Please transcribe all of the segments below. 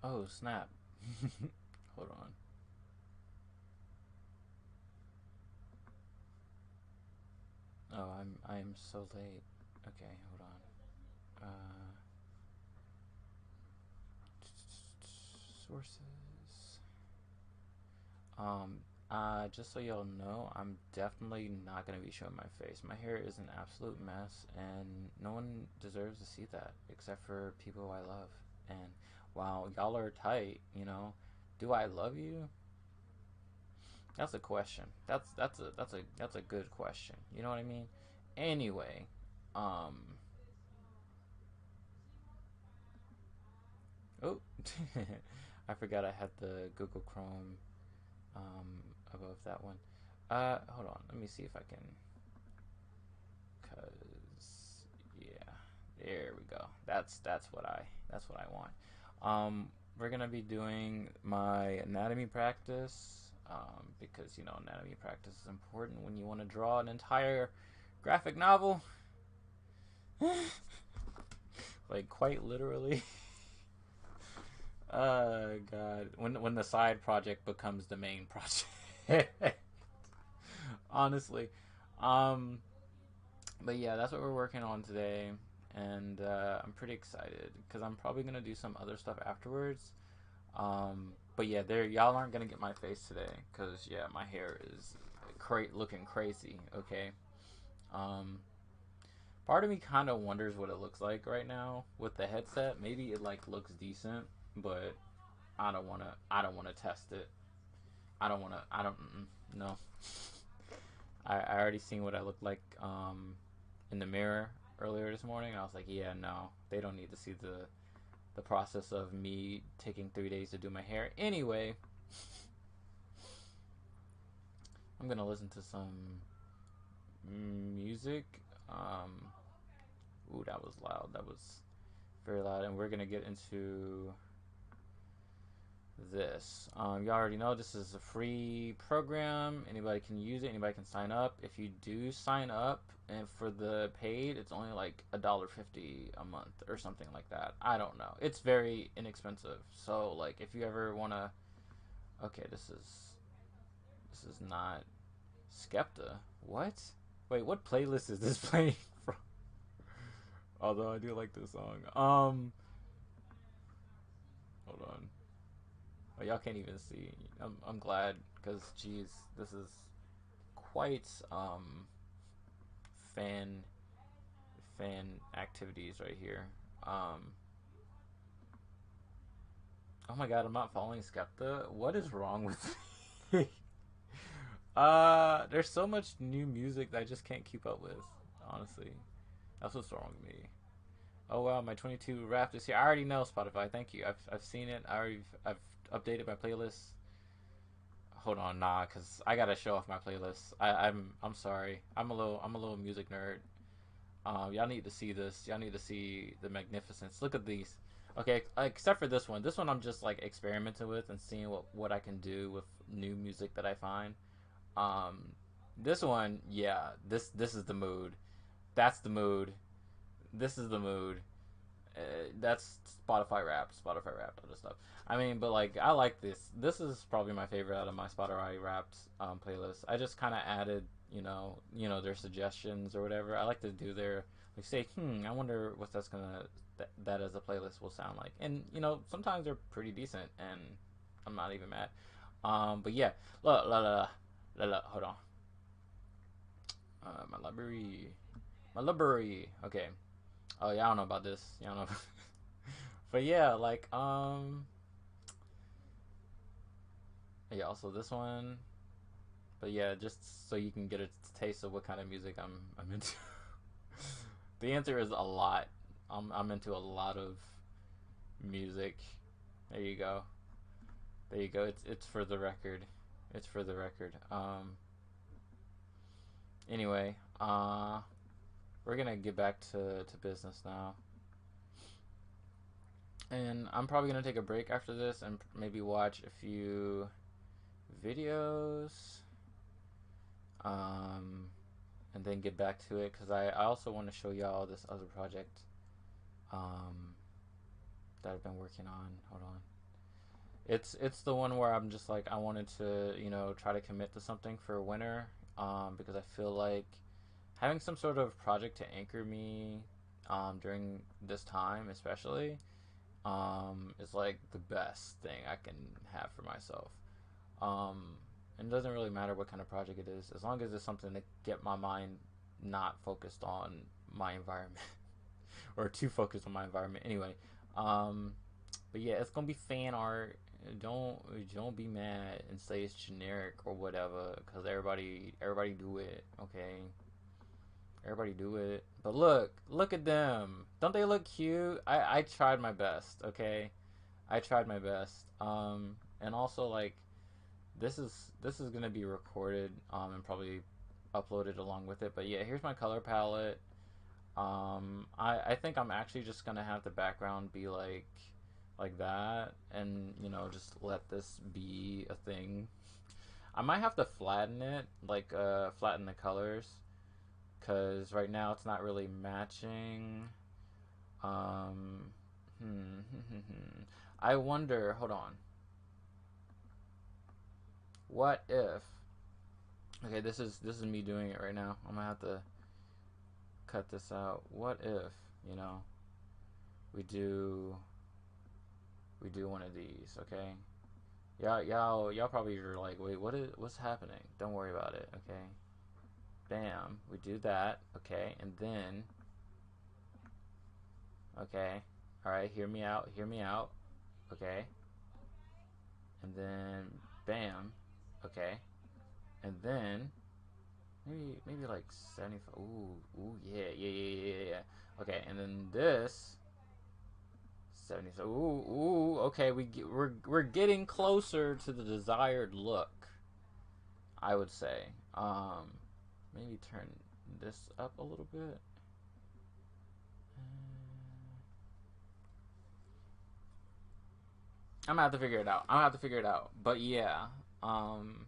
Oh, snap. Hold on. Oh, I'm so late. Okay, hold on. Sources. Um, just so y'all know, I'm definitely not gonna be showing my face. My hair is an absolute mess, and no one deserves to see that except for people I love. And while y'all are tight, do I love you? That's a question. That's a good question. You know what I mean? Anyway, um, oh, I forgot I had the Google Chrome above that one. Hold on. Let me see if I can. Cause yeah, there we go. That's what I want. We're gonna be doing my anatomy practice because anatomy practice is important when you want to draw an entire graphic novel, like quite literally. God, when the side project becomes the main project. Honestly, um, but yeah, that's what we're working on today, and I'm pretty excited because I'm probably gonna do some other stuff afterwards. But yeah, there y'all aren't gonna get my face today because yeah, my hair is looking crazy. Okay. Um, Part of me kind of wonders what it looks like right now with the headset. Maybe it like looks decent, but I don't wanna. I don't wanna test it. I don't wanna. I don't. No. I already seen what I looked like in the mirror earlier this morning. I was like, yeah, no, they don't need to see the process of me taking 3 days to do my hair. Anyway, I'm gonna listen to some music. Um, Ooh, that was loud. That was very loud, and we're gonna get into this. You already know this is a free program. Anybody can use it. Anybody can sign up. If you do sign up, and for the paid, it's only like $1.50 a month or something like that. I don't know. It's very inexpensive. So like, if you ever wanna, okay, this is not Skepta. What? Wait, what playlist is this playing from? Although I do like this song. Hold on. Oh, y'all can't even see. I'm glad because geez, this is quite fan fan activities right here. Um, oh my god, I'm not following Skepta. What is wrong with me? There's so much new music that I just can't keep up with. Honestly, that's what's wrong with me. Oh wow, my 22 Wrapped is here. I already know Spotify. Thank you. I've seen it. I've updated my playlist. Hold on, nah, cause I gotta show off my playlist. I'm sorry. I'm a little music nerd. Y'all need to see this. Y'all need to see the magnificence. Look at these. Okay, except for this one. This one I'm just like experimenting with and seeing what I can do with new music that I find. Um, this one, yeah, this is the mood. That's the mood. This is the mood. That's Spotify Wrapped, other stuff. I mean, but like I like this. This is probably my favorite out of my Spotify Wrapped playlist. I just kind of added, their suggestions or whatever. I like to do their like say, I wonder what that's gonna that as a playlist will sound like. And sometimes they're pretty decent, and I'm not even mad. But yeah, hold on. My library. Okay. Oh yeah, I don't know about this. Yeah, I don't know. But yeah, like yeah, also this one. But yeah, just so you can get a taste of what kind of music I'm into. The answer is a lot. I'm into a lot of music. There you go. There you go. It's for the record. It's for the record. Anyway, we're gonna get back to business now. And I'm probably gonna take a break after this and maybe watch a few videos, um, and then get back to it because I also want to show y'all this other project um, that I've been working on. Hold on. It's the one where I'm just like I wanted to try to commit to something for winter, because I feel like having some sort of project to anchor me during this time especially is like the best thing I can have for myself. Um, and it doesn't really matter what kind of project it is, as long as it's something to get my mind not focused on my environment or too focused on my environment. Anyway, um, but yeah, it's gonna be fan art. Don't don't be mad and say it's generic or whatever, because everybody do it. Okay, everybody do it. But look at them. Don't they look cute? I tried my best. Okay, I tried my best. And also like this is gonna be recorded and probably uploaded along with it. But yeah, here's my color palette. I think I'm actually just gonna have the background be like that, and just let this be a thing. I might have to flatten it, like flatten the colors, because right now it's not really matching. Um, I wonder. Hold on. What if? Okay, this is me doing it right now. I'm gonna have to cut this out. What if you know we do we do one of these? Okay, y'all probably are like, wait, what's happening? Don't worry about it. Okay, bam, we do that. Okay, and then okay, all right, hear me out. Hear me out. Okay, and then bam. Okay, and then maybe like 75. Ooh, yeah. Okay, and then this 70. So ooh. Okay, we're getting closer to the desired look, I would say. Maybe turn this up a little bit. I'm gonna have to figure it out. But yeah, um,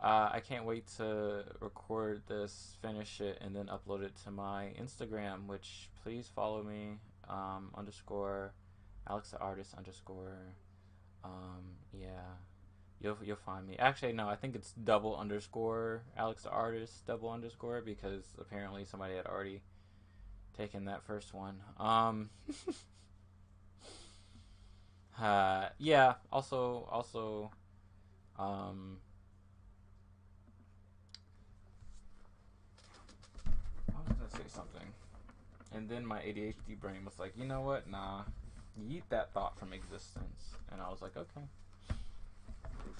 I can't wait to record this, finish it, and then upload it to my Instagram, which please follow me, underscore Alex the Artist underscore. Yeah, you'll find me. Actually, no, I think it's double underscore Alex the Artist double underscore, because apparently somebody had already taken that first one. Yeah. Also, um, I was gonna say something, and then my ADHD brain was like, you know what? Nah, yeet that thought from existence, and I was like, okay,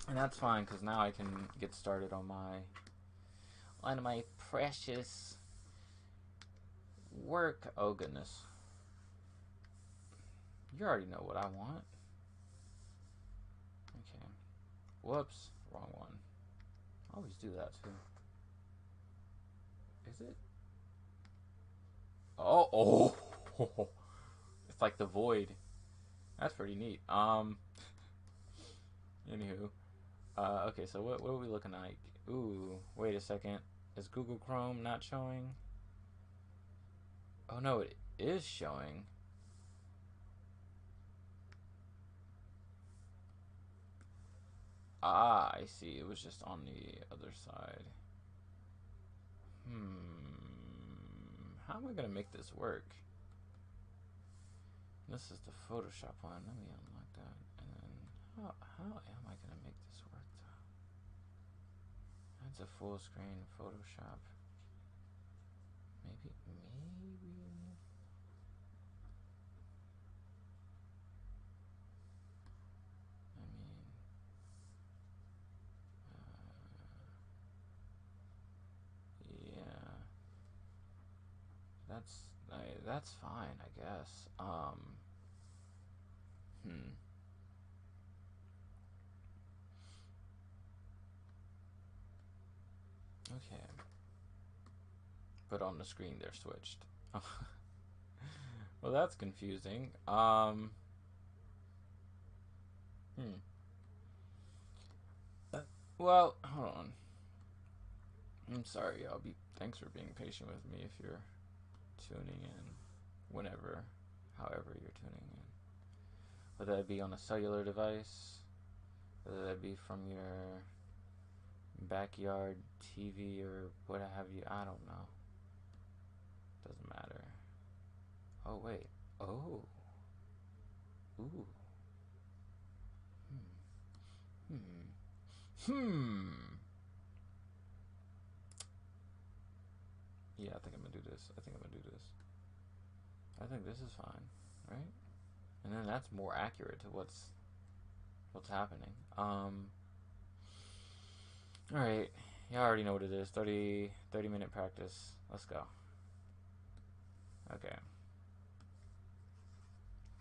and that's fine, because now I can get started on my precious work. Oh goodness, you already know what I want. Okay, whoops, wrong one. I always do that too. Is it? Oh. It's like the void. That's pretty neat. Anywho, okay. So what are we looking like? Ooh, wait a second. Is Google Chrome not showing? Oh no, it is showing. Ah, I see. It was just on the other side. How am I gonna make this work? This is the Photoshop one. Let me unlock that. And then, how am I gonna make this work though? That's a full screen Photoshop. Maybe. I mean, yeah. That's fine, I guess. Hmm. Okay. But on the screen they're switched. Well, that's confusing. Hmm. Well, hold on. I'm sorry, y'all. Thanks for being patient with me if you're tuning in, whenever, however you're tuning in. whether that be on a cellular device, whether that be from your backyard TV or what have you. I don't know. Doesn't matter. Oh wait. Oh. Ooh. Hmm. Hmm. Yeah, I think I'm gonna do this. I think I'm gonna do this. I think this is fine, right? And then that's more accurate to what's happening. All right. You already know what it is. 30 minute practice. Let's go. Okay.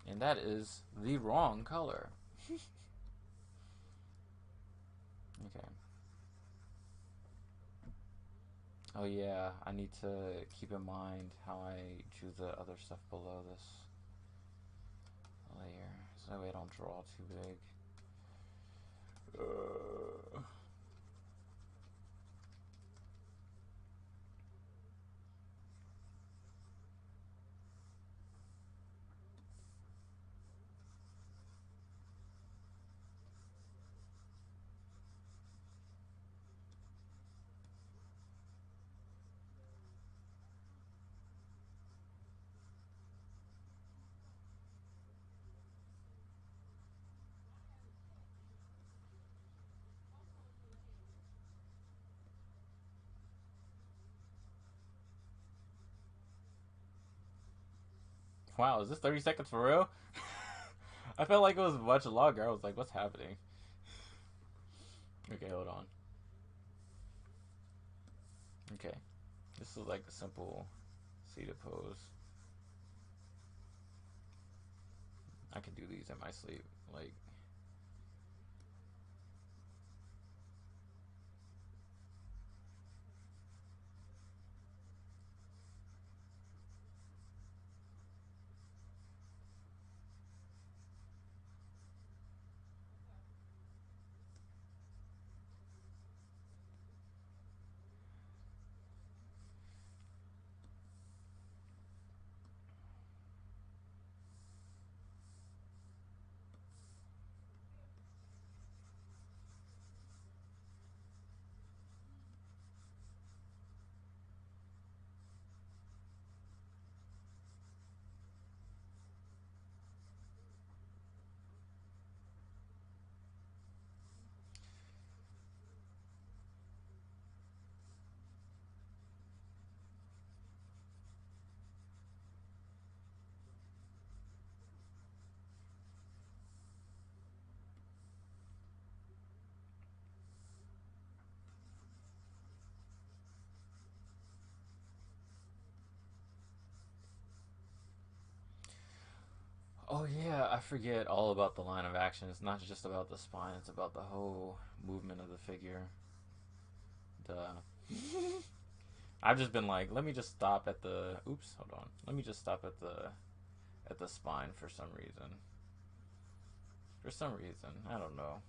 And that is the wrong color. Okay. Oh yeah, I need to keep in mind how I drew the other stuff below this layer, so that way I don't draw too big. Wow, is this 30 seconds for real? I felt like it was much longer. I was like, what's happening? Okay, hold on. Okay. This is like a simple seated pose. I can do these in my sleep. Like, oh yeah, I forget all about the line of action. It's not just about the spine, it's about the whole movement of the figure. Duh. I've just been like, let me just stop at the oops, hold on. Let me just stop at the spine for some reason. For some reason. I don't know.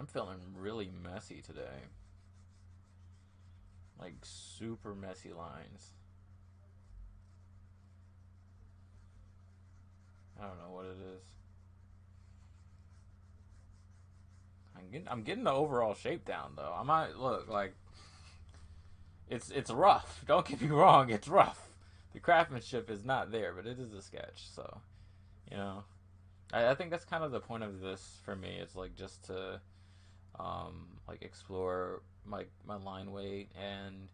feeling really messy today. Like super messy lines. I don't know what it is. I'm getting the overall shape down though. I might look like it's rough. Don't get me wrong, it's rough. The craftsmanship is not there, but it is a sketch. So you know, I think that's kind of the point of this for me. It's like just to like explore my line weight and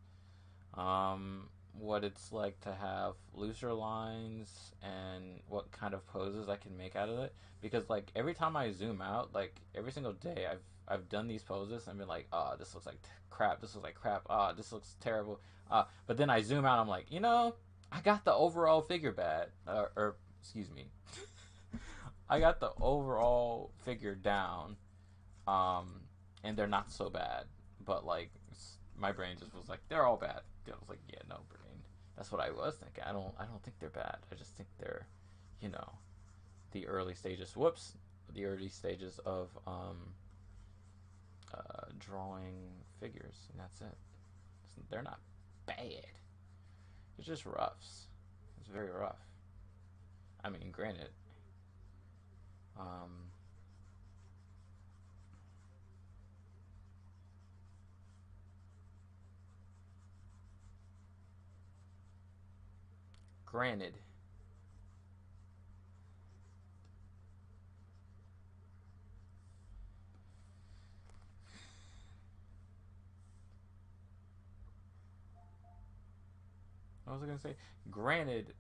what it's like to have looser lines and what kind of poses I can make out of it. Because like every time I zoom out, like every single day, I've done these poses and been like, oh, this looks like crap. This looks like crap. Ah, oh, this looks terrible. But then I zoom out, I'm like, I got the overall figure bad, or excuse me, I got the overall figure down, and they're not so bad. But like, my brain just was like, they're all bad. I was like, yeah, no, brain. That's what I was thinking. I don't think they're bad. I just think they're, you know, the early stages. Whoops, the early stages of drawing figures, and that's it. They're not bad. It's just roughs. It's very rough. I mean, granted, um, granted. What was I gonna say? Granted,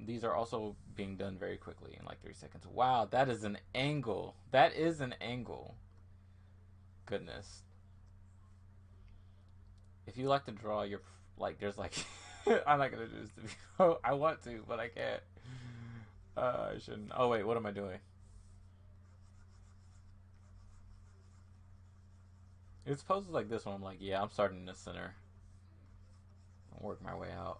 these are also being done very quickly in like 3 seconds. Wow, that is an angle. That is an angle. Goodness. If you like to draw your like, there's like, I'm not gonna do this to you. I want to, but I can't. I shouldn't. Oh wait, what am I doing? It's poses like this one. I'm like, yeah, I'm starting in the center. I'll work my way out.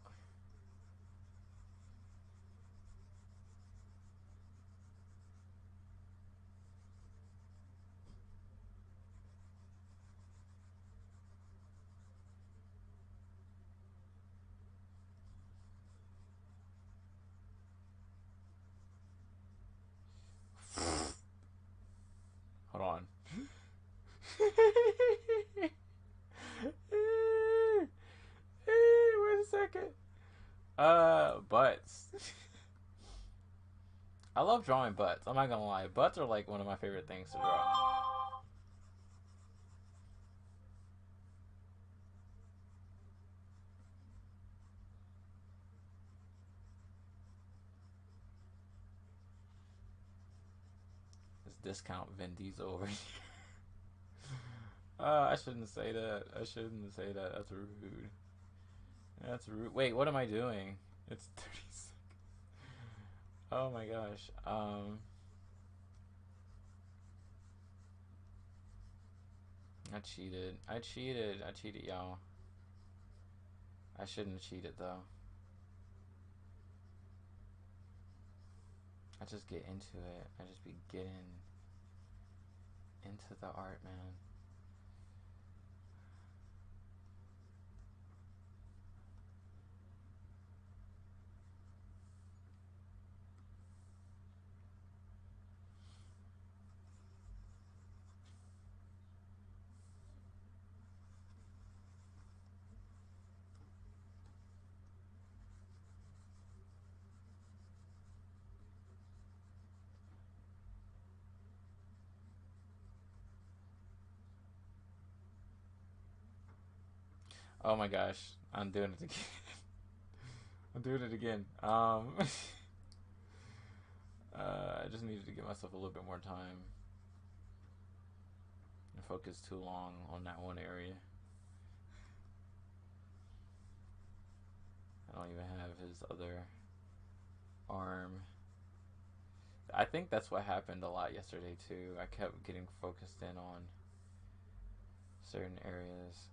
Hold on. Wait a second. Butts. I love drawing butts. I'm not gonna lie. Butts are like one of my favorite things to draw. This discount Vin Diesel over here. I shouldn't say that. I shouldn't say that. That's rude. That's rude. Wait, what am I doing? It's 36. Oh my gosh. I cheated. I cheated. I cheated, y'all. I shouldn't have cheated though. I just get into it. I just be getting into the art, man. Oh my gosh, I'm doing it again. I'm doing it again. I just needed to give myself a little bit more time. I focused too long on that one area. I don't even have his other arm. I think that's what happened a lot yesterday too. I kept getting focused in on certain areas.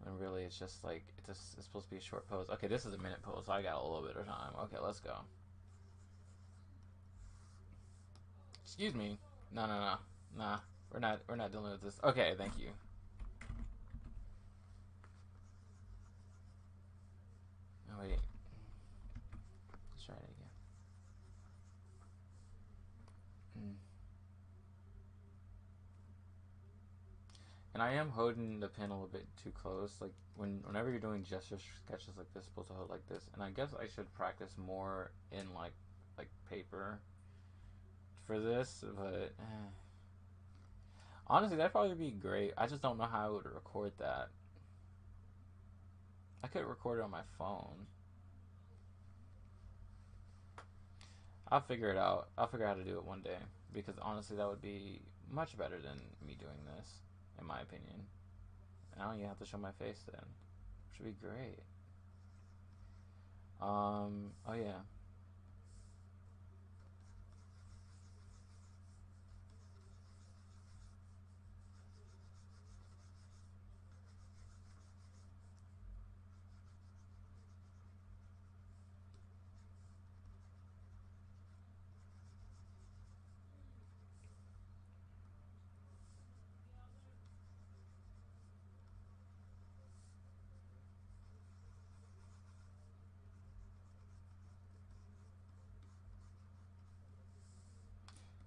And really, it's just like it's supposed to be a short pose. Okay, this is a minute pose, so I got a little bit of time. Okay, let's go. Excuse me. No, no, no, nah. We're not dealing with this. Okay, thank you. Oh wait, let's try it again. Mm. And I am holding the pen a little bit too close. Like whenever you're doing gesture sketches like this, supposed to hold like this. And I guess I should practice more in like paper for this. But honestly, that'd probably be great. I just don't know how I would record that. I could record it on my phone. I'll figure it out. I'll figure out how to do it one day because honestly, that would be much better than me doing this, in my opinion. And I don't even have to show my face then, which would be great. Oh yeah.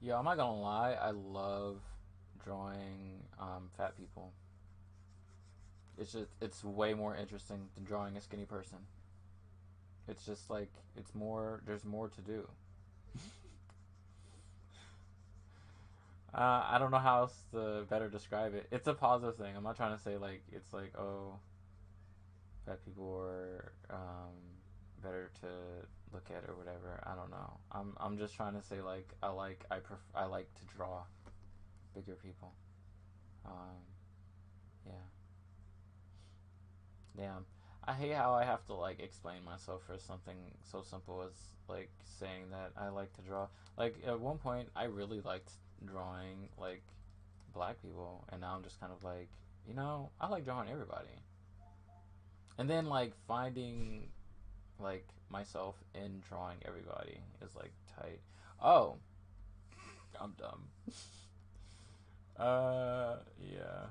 Yeah, I'm not gonna lie. I love drawing fat people. It's way more interesting than drawing a skinny person. It's just like it's more. There's more to do. I don't know how else to better describe it. It's a positive thing. I'm not trying to say like it's like oh fat people are better to look at or whatever. I don't know. I'm just trying to say like I like to draw bigger people. Um, yeah. Damn. I hate how I have to like explain myself for something so simple as like saying that I like to draw. Like at one point I really liked drawing like black people and now I'm just kind of like, I like drawing everybody. And then like finding like myself in drawing everybody is like tight. Oh, I'm dumb. Yeah.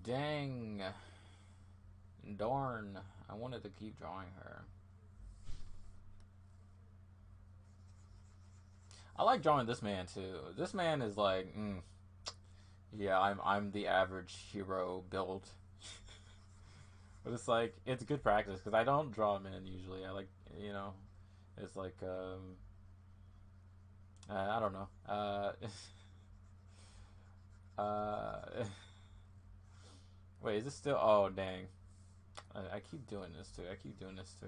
Dang. Darn. I wanted to keep drawing her. I like drawing this man too. This man is like, yeah, I'm the average hero build, but it's like it's good practice because I don't draw men usually. I like, you know, it's like I don't know. Uh, wait, is this still? Oh dang! I keep doing this too. I keep doing this too.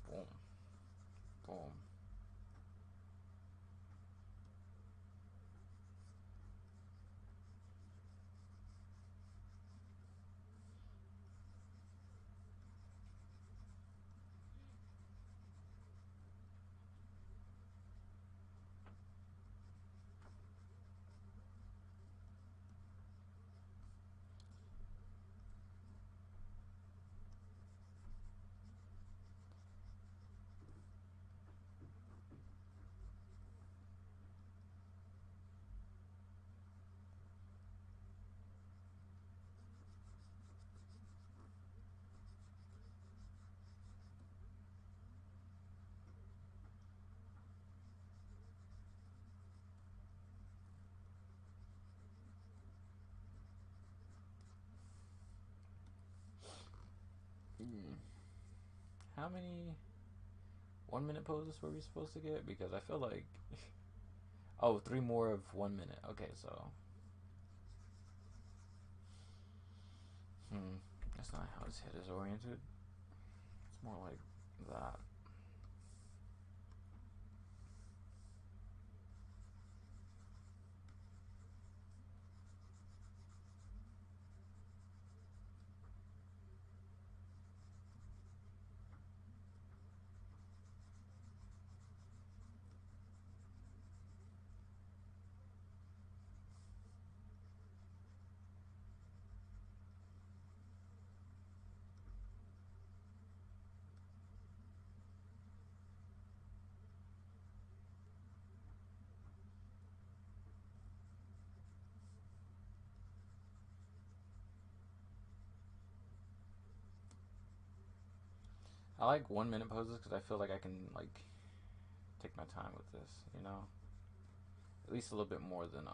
Boom, boom. Hmm. How many 1 minute poses were we supposed to get? Because I feel like oh, three more of 1 minute. Okay, so that's not how his head is oriented. It's more like that. I like 1 minute poses because I feel like I can like take my time with this, you know, at least a little bit more than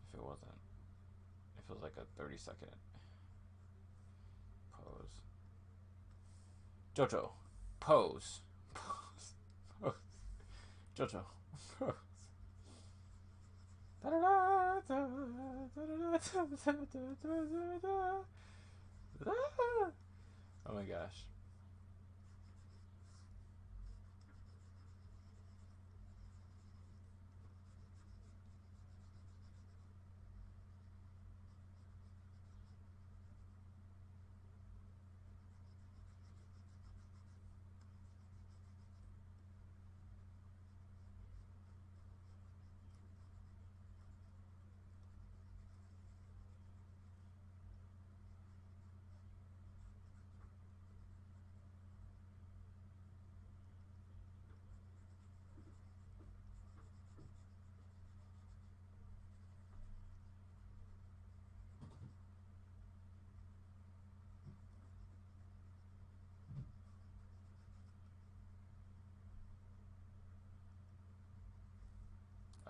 if it wasn't. It feels like a 30-second pose. Jojo, pose, pose, pose. Jojo, pose. Oh my gosh.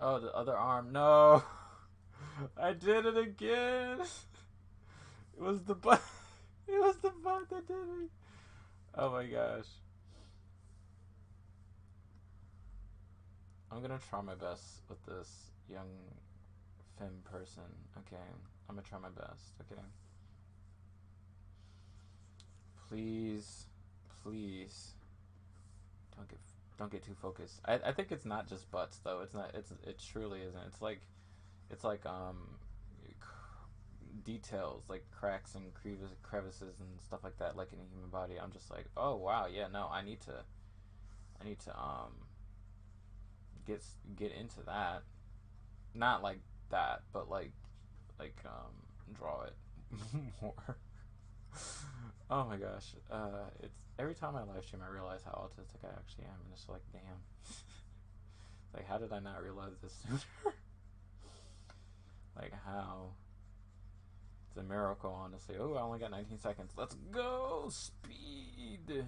Oh, the other arm. No. I did it again. It was the butt. It was the butt that did it. Oh my gosh. I'm gonna try my best with this young femme person. Okay. I'm gonna try my best. Okay. Please. Please. Don't get don't get too focused. I think it's not just butts though. It's not it truly isn't. It's like details like cracks and crevices and stuff like that like in a human body. I'm just like, "Oh wow, yeah, no, I need to get get into that. Not like that, but draw it more." Oh my gosh. It's every time I live stream I realize how autistic I actually am and it's like, damn. Like how did I not realize this sooner? Like how? It's a miracle, honestly. Oh, I only got 19 seconds. Let's go! Speed!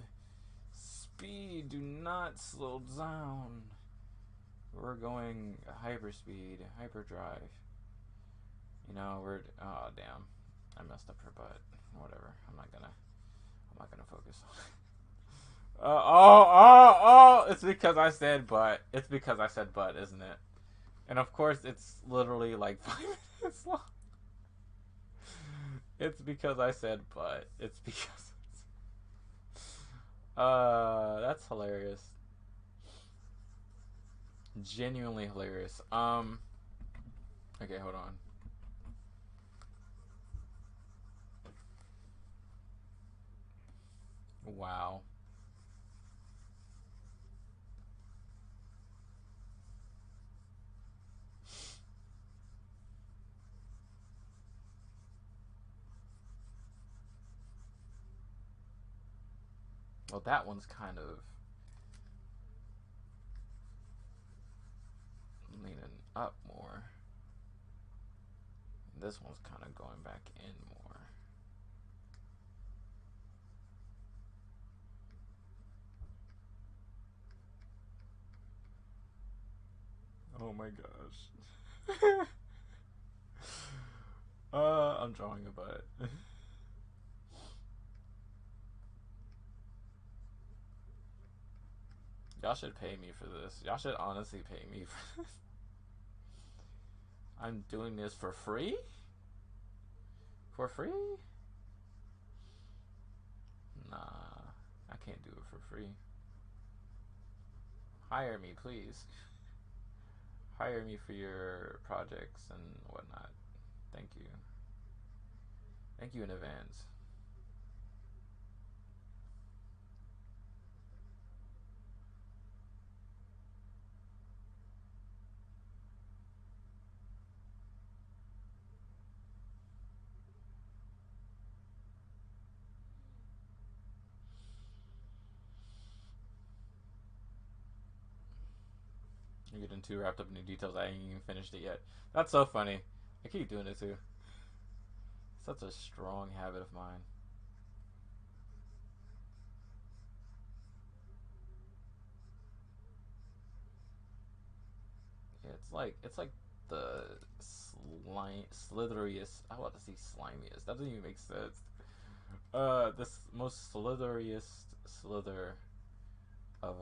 Speed! Do not slow down. We're going hyperspeed, hyperdrive. You know, we're. Oh, damn. I messed up her butt. Whatever. I'm not gonna focus on it. Oh! It's because I said butt. It's because I said butt, isn't it? And of course, it's literally like 5 minutes long. It's because I said butt. It's because. That's hilarious. Genuinely hilarious. Okay, hold on. Wow. Well, that one's kind of leaning up more. This one's kind of going back in more. Oh my gosh. I'm drawing a butt. Y'all should pay me for this. Y'all should honestly pay me for this. I'm doing this for free? For free? Nah, I can't do it for free. Hire me, please. Hire me for your projects and whatnot. Thank you. Thank you in advance. You're getting too wrapped up in the details. I ain't even finished it yet. That's so funny. I keep doing it too. Such a strong habit of mine. Yeah, it's like the slitheriest. I want to say slimiest. That doesn't even make sense. This most slitheriest slither of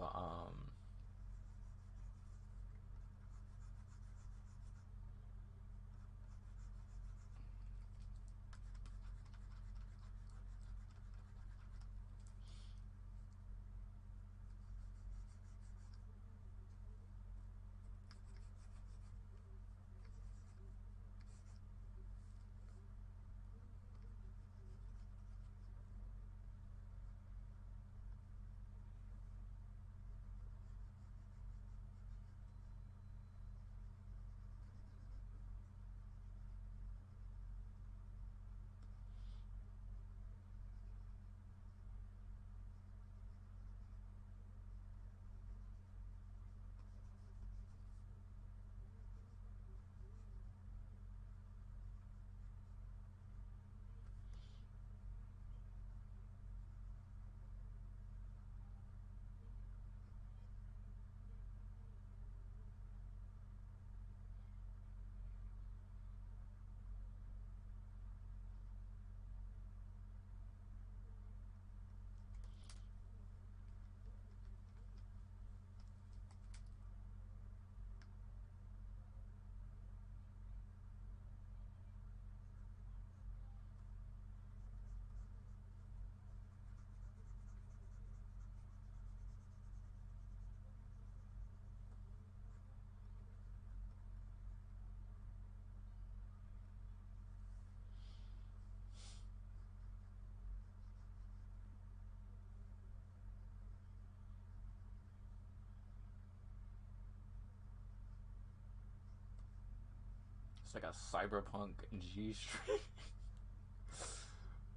it's like a cyberpunk G string.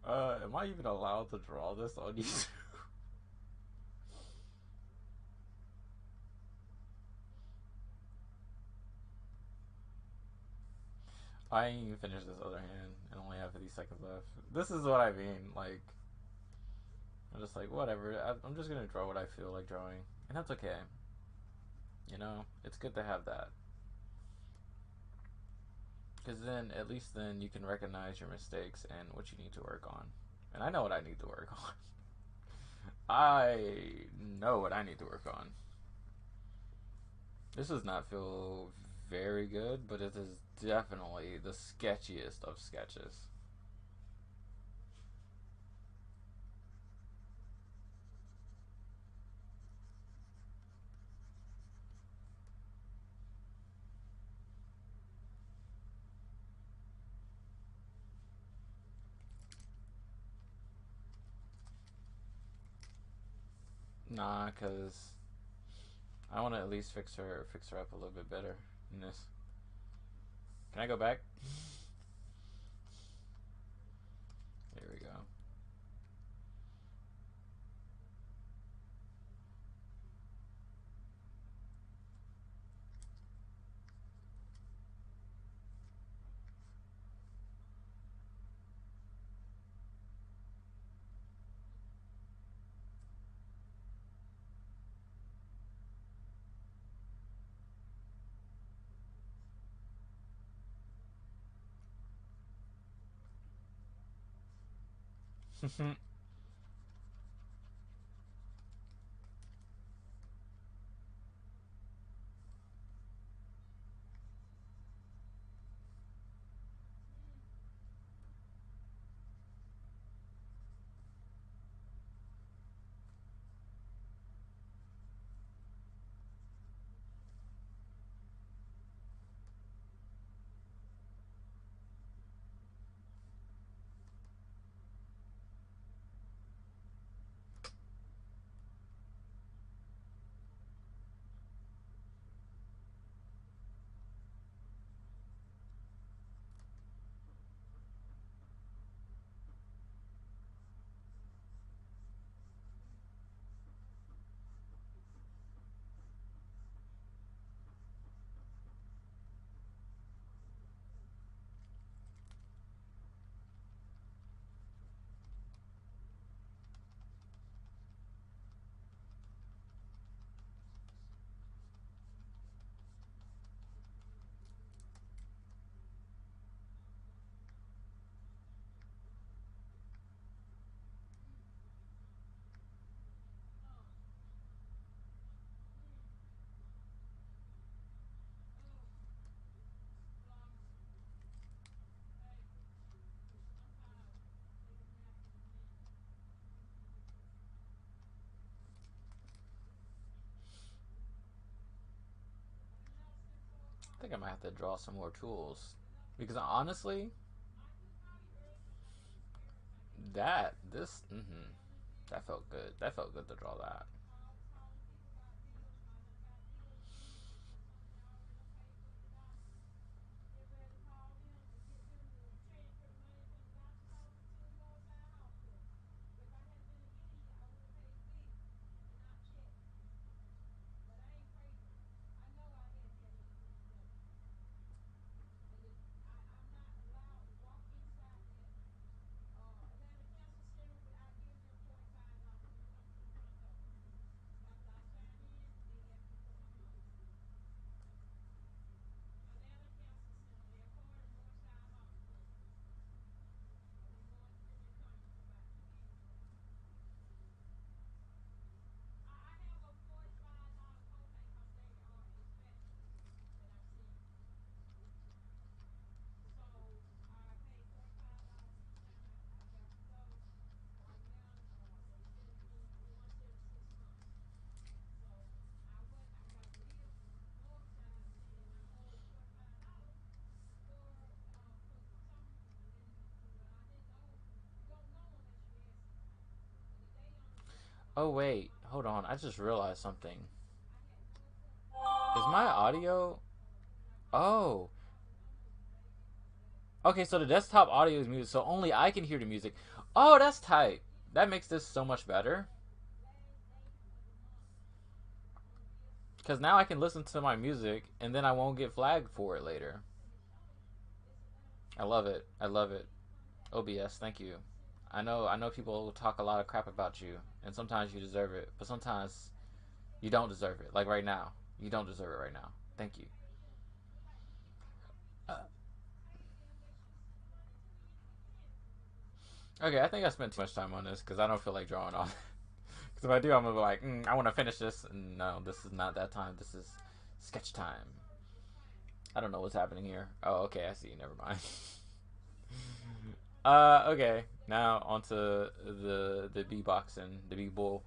Am I even allowed to draw this on YouTube? I ain't even finished this other hand and only have 50 seconds left. This is what I mean. Like, I'm just like, whatever. I'm just gonna draw what I feel like drawing, and that's okay. You know, it's good to have that, because then at least then you can recognize your mistakes and what you need to work on. And I know what I need to work on. I know what I need to work on. This does not feel very good, but it is definitely the sketchiest of sketches. Nah, cause I want to at least fix her up a little bit better in this. Can I go back? There we go. I think I might have to draw some more tools. Because honestly, that felt good. That felt good to draw that. Oh wait, hold on. I just realized something. Is my audio? Oh, okay. So the desktop audio is muted, so only I can hear the music. Oh, that's tight. That makes this so much better. Because now I can listen to my music, and then I won't get flagged for it later. I love it. I love it. OBS, thank you. I know people talk a lot of crap about you, and sometimes you deserve it, but sometimes you don't deserve it. Like right now, you don't deserve it right now. Thank you. Okay, I think I spent too much time on this because I don't feel like drawing off. Because if I do, I'm gonna be like, I want to finish this. And no, this is not that time. This is sketch time. I don't know what's happening here. Oh, okay, I see. Never mind. Okay. Now onto the b boxing, the b boy,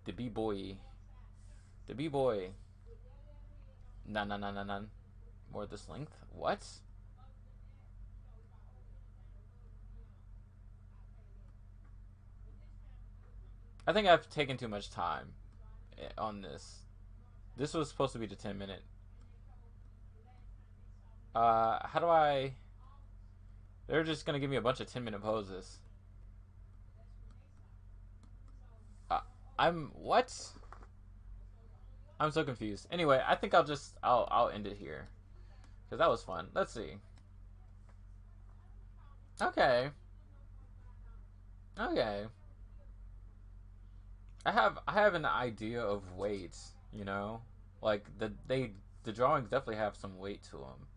the b boy, the b boy. None. More this length. What? I think I've taken too much time on this. This was supposed to be the 10 minute. How do I? They're just gonna give me a bunch of 10 minute poses. Uh, I'm what? I'm so confused. Anyway, I think I'll end it here because that was fun. Let's see. Okay, okay. I have an idea of weights. You know, like the drawings definitely have some weight to them.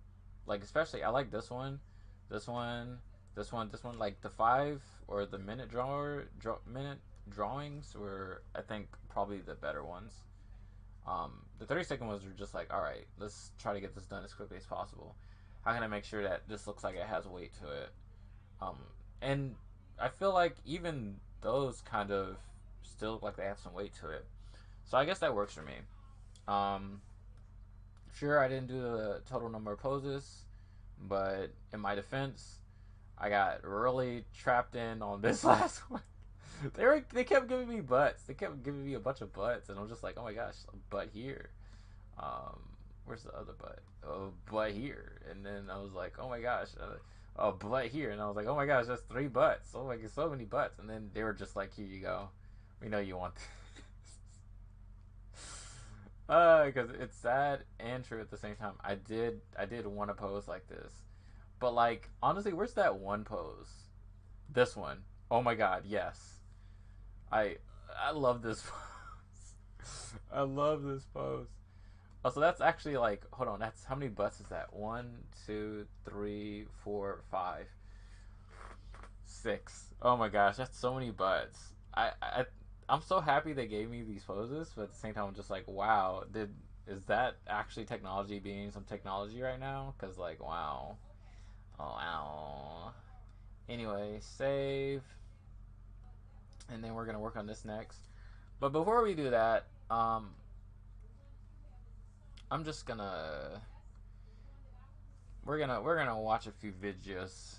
Like especially I like this one, this one, this one. Like the 5 or the minute drawings were I think probably the better ones. The 30-second ones were just like, all right, let's try to get this done as quickly as possible. How can I make sure that this looks like it has weight to it? Um, and I feel like even those kind of still look like they have some weight to it. So I guess that works for me. Um, sure, I didn't do the total number of poses, but in my defense, I got really trapped in on this last one. They kept giving me butts. They kept giving me a bunch of butts, and I'm just like, oh my gosh, a butt here. Um, where's the other butt? Oh, butt here. And then I was like, oh my gosh, oh butt here. And I was like, oh my gosh, that's 3 butts. Oh my god, so many butts. And then they were just like, here you go. We know you want this. Because it's sad and true at the same time. I did want to pose like this, but like honestly, where's that one pose? This one. Oh my god, yes. I I love this pose. I love this pose. Oh, so that's actually like, hold on, that's how many butts is that? One, two, three, four, five, six. Oh my gosh, that's so many butts. I'm so happy they gave me these poses, but at the same time, I'm just like, wow, is that actually technology being some technology right now? Because like, wow, oh wow. Anyway, save, and then we're gonna work on this next. But before we do that, I'm just gonna We're gonna watch a few videos.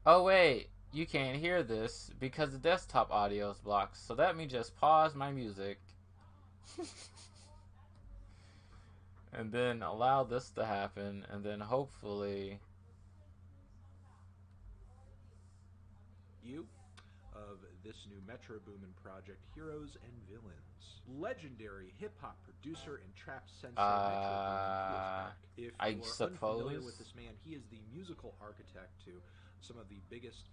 Oh wait, you can't hear this because the desktop audio is blocked. So let me just pause my music and then allow this to happen, and then hopefully. Of this new Metro Boomin project, Heroes and Villains. Legendary hip-hop producer and trap sensei Metro Boomin is back. If I you are suppose unfamiliar with this man, he is the musical architect to some of the biggest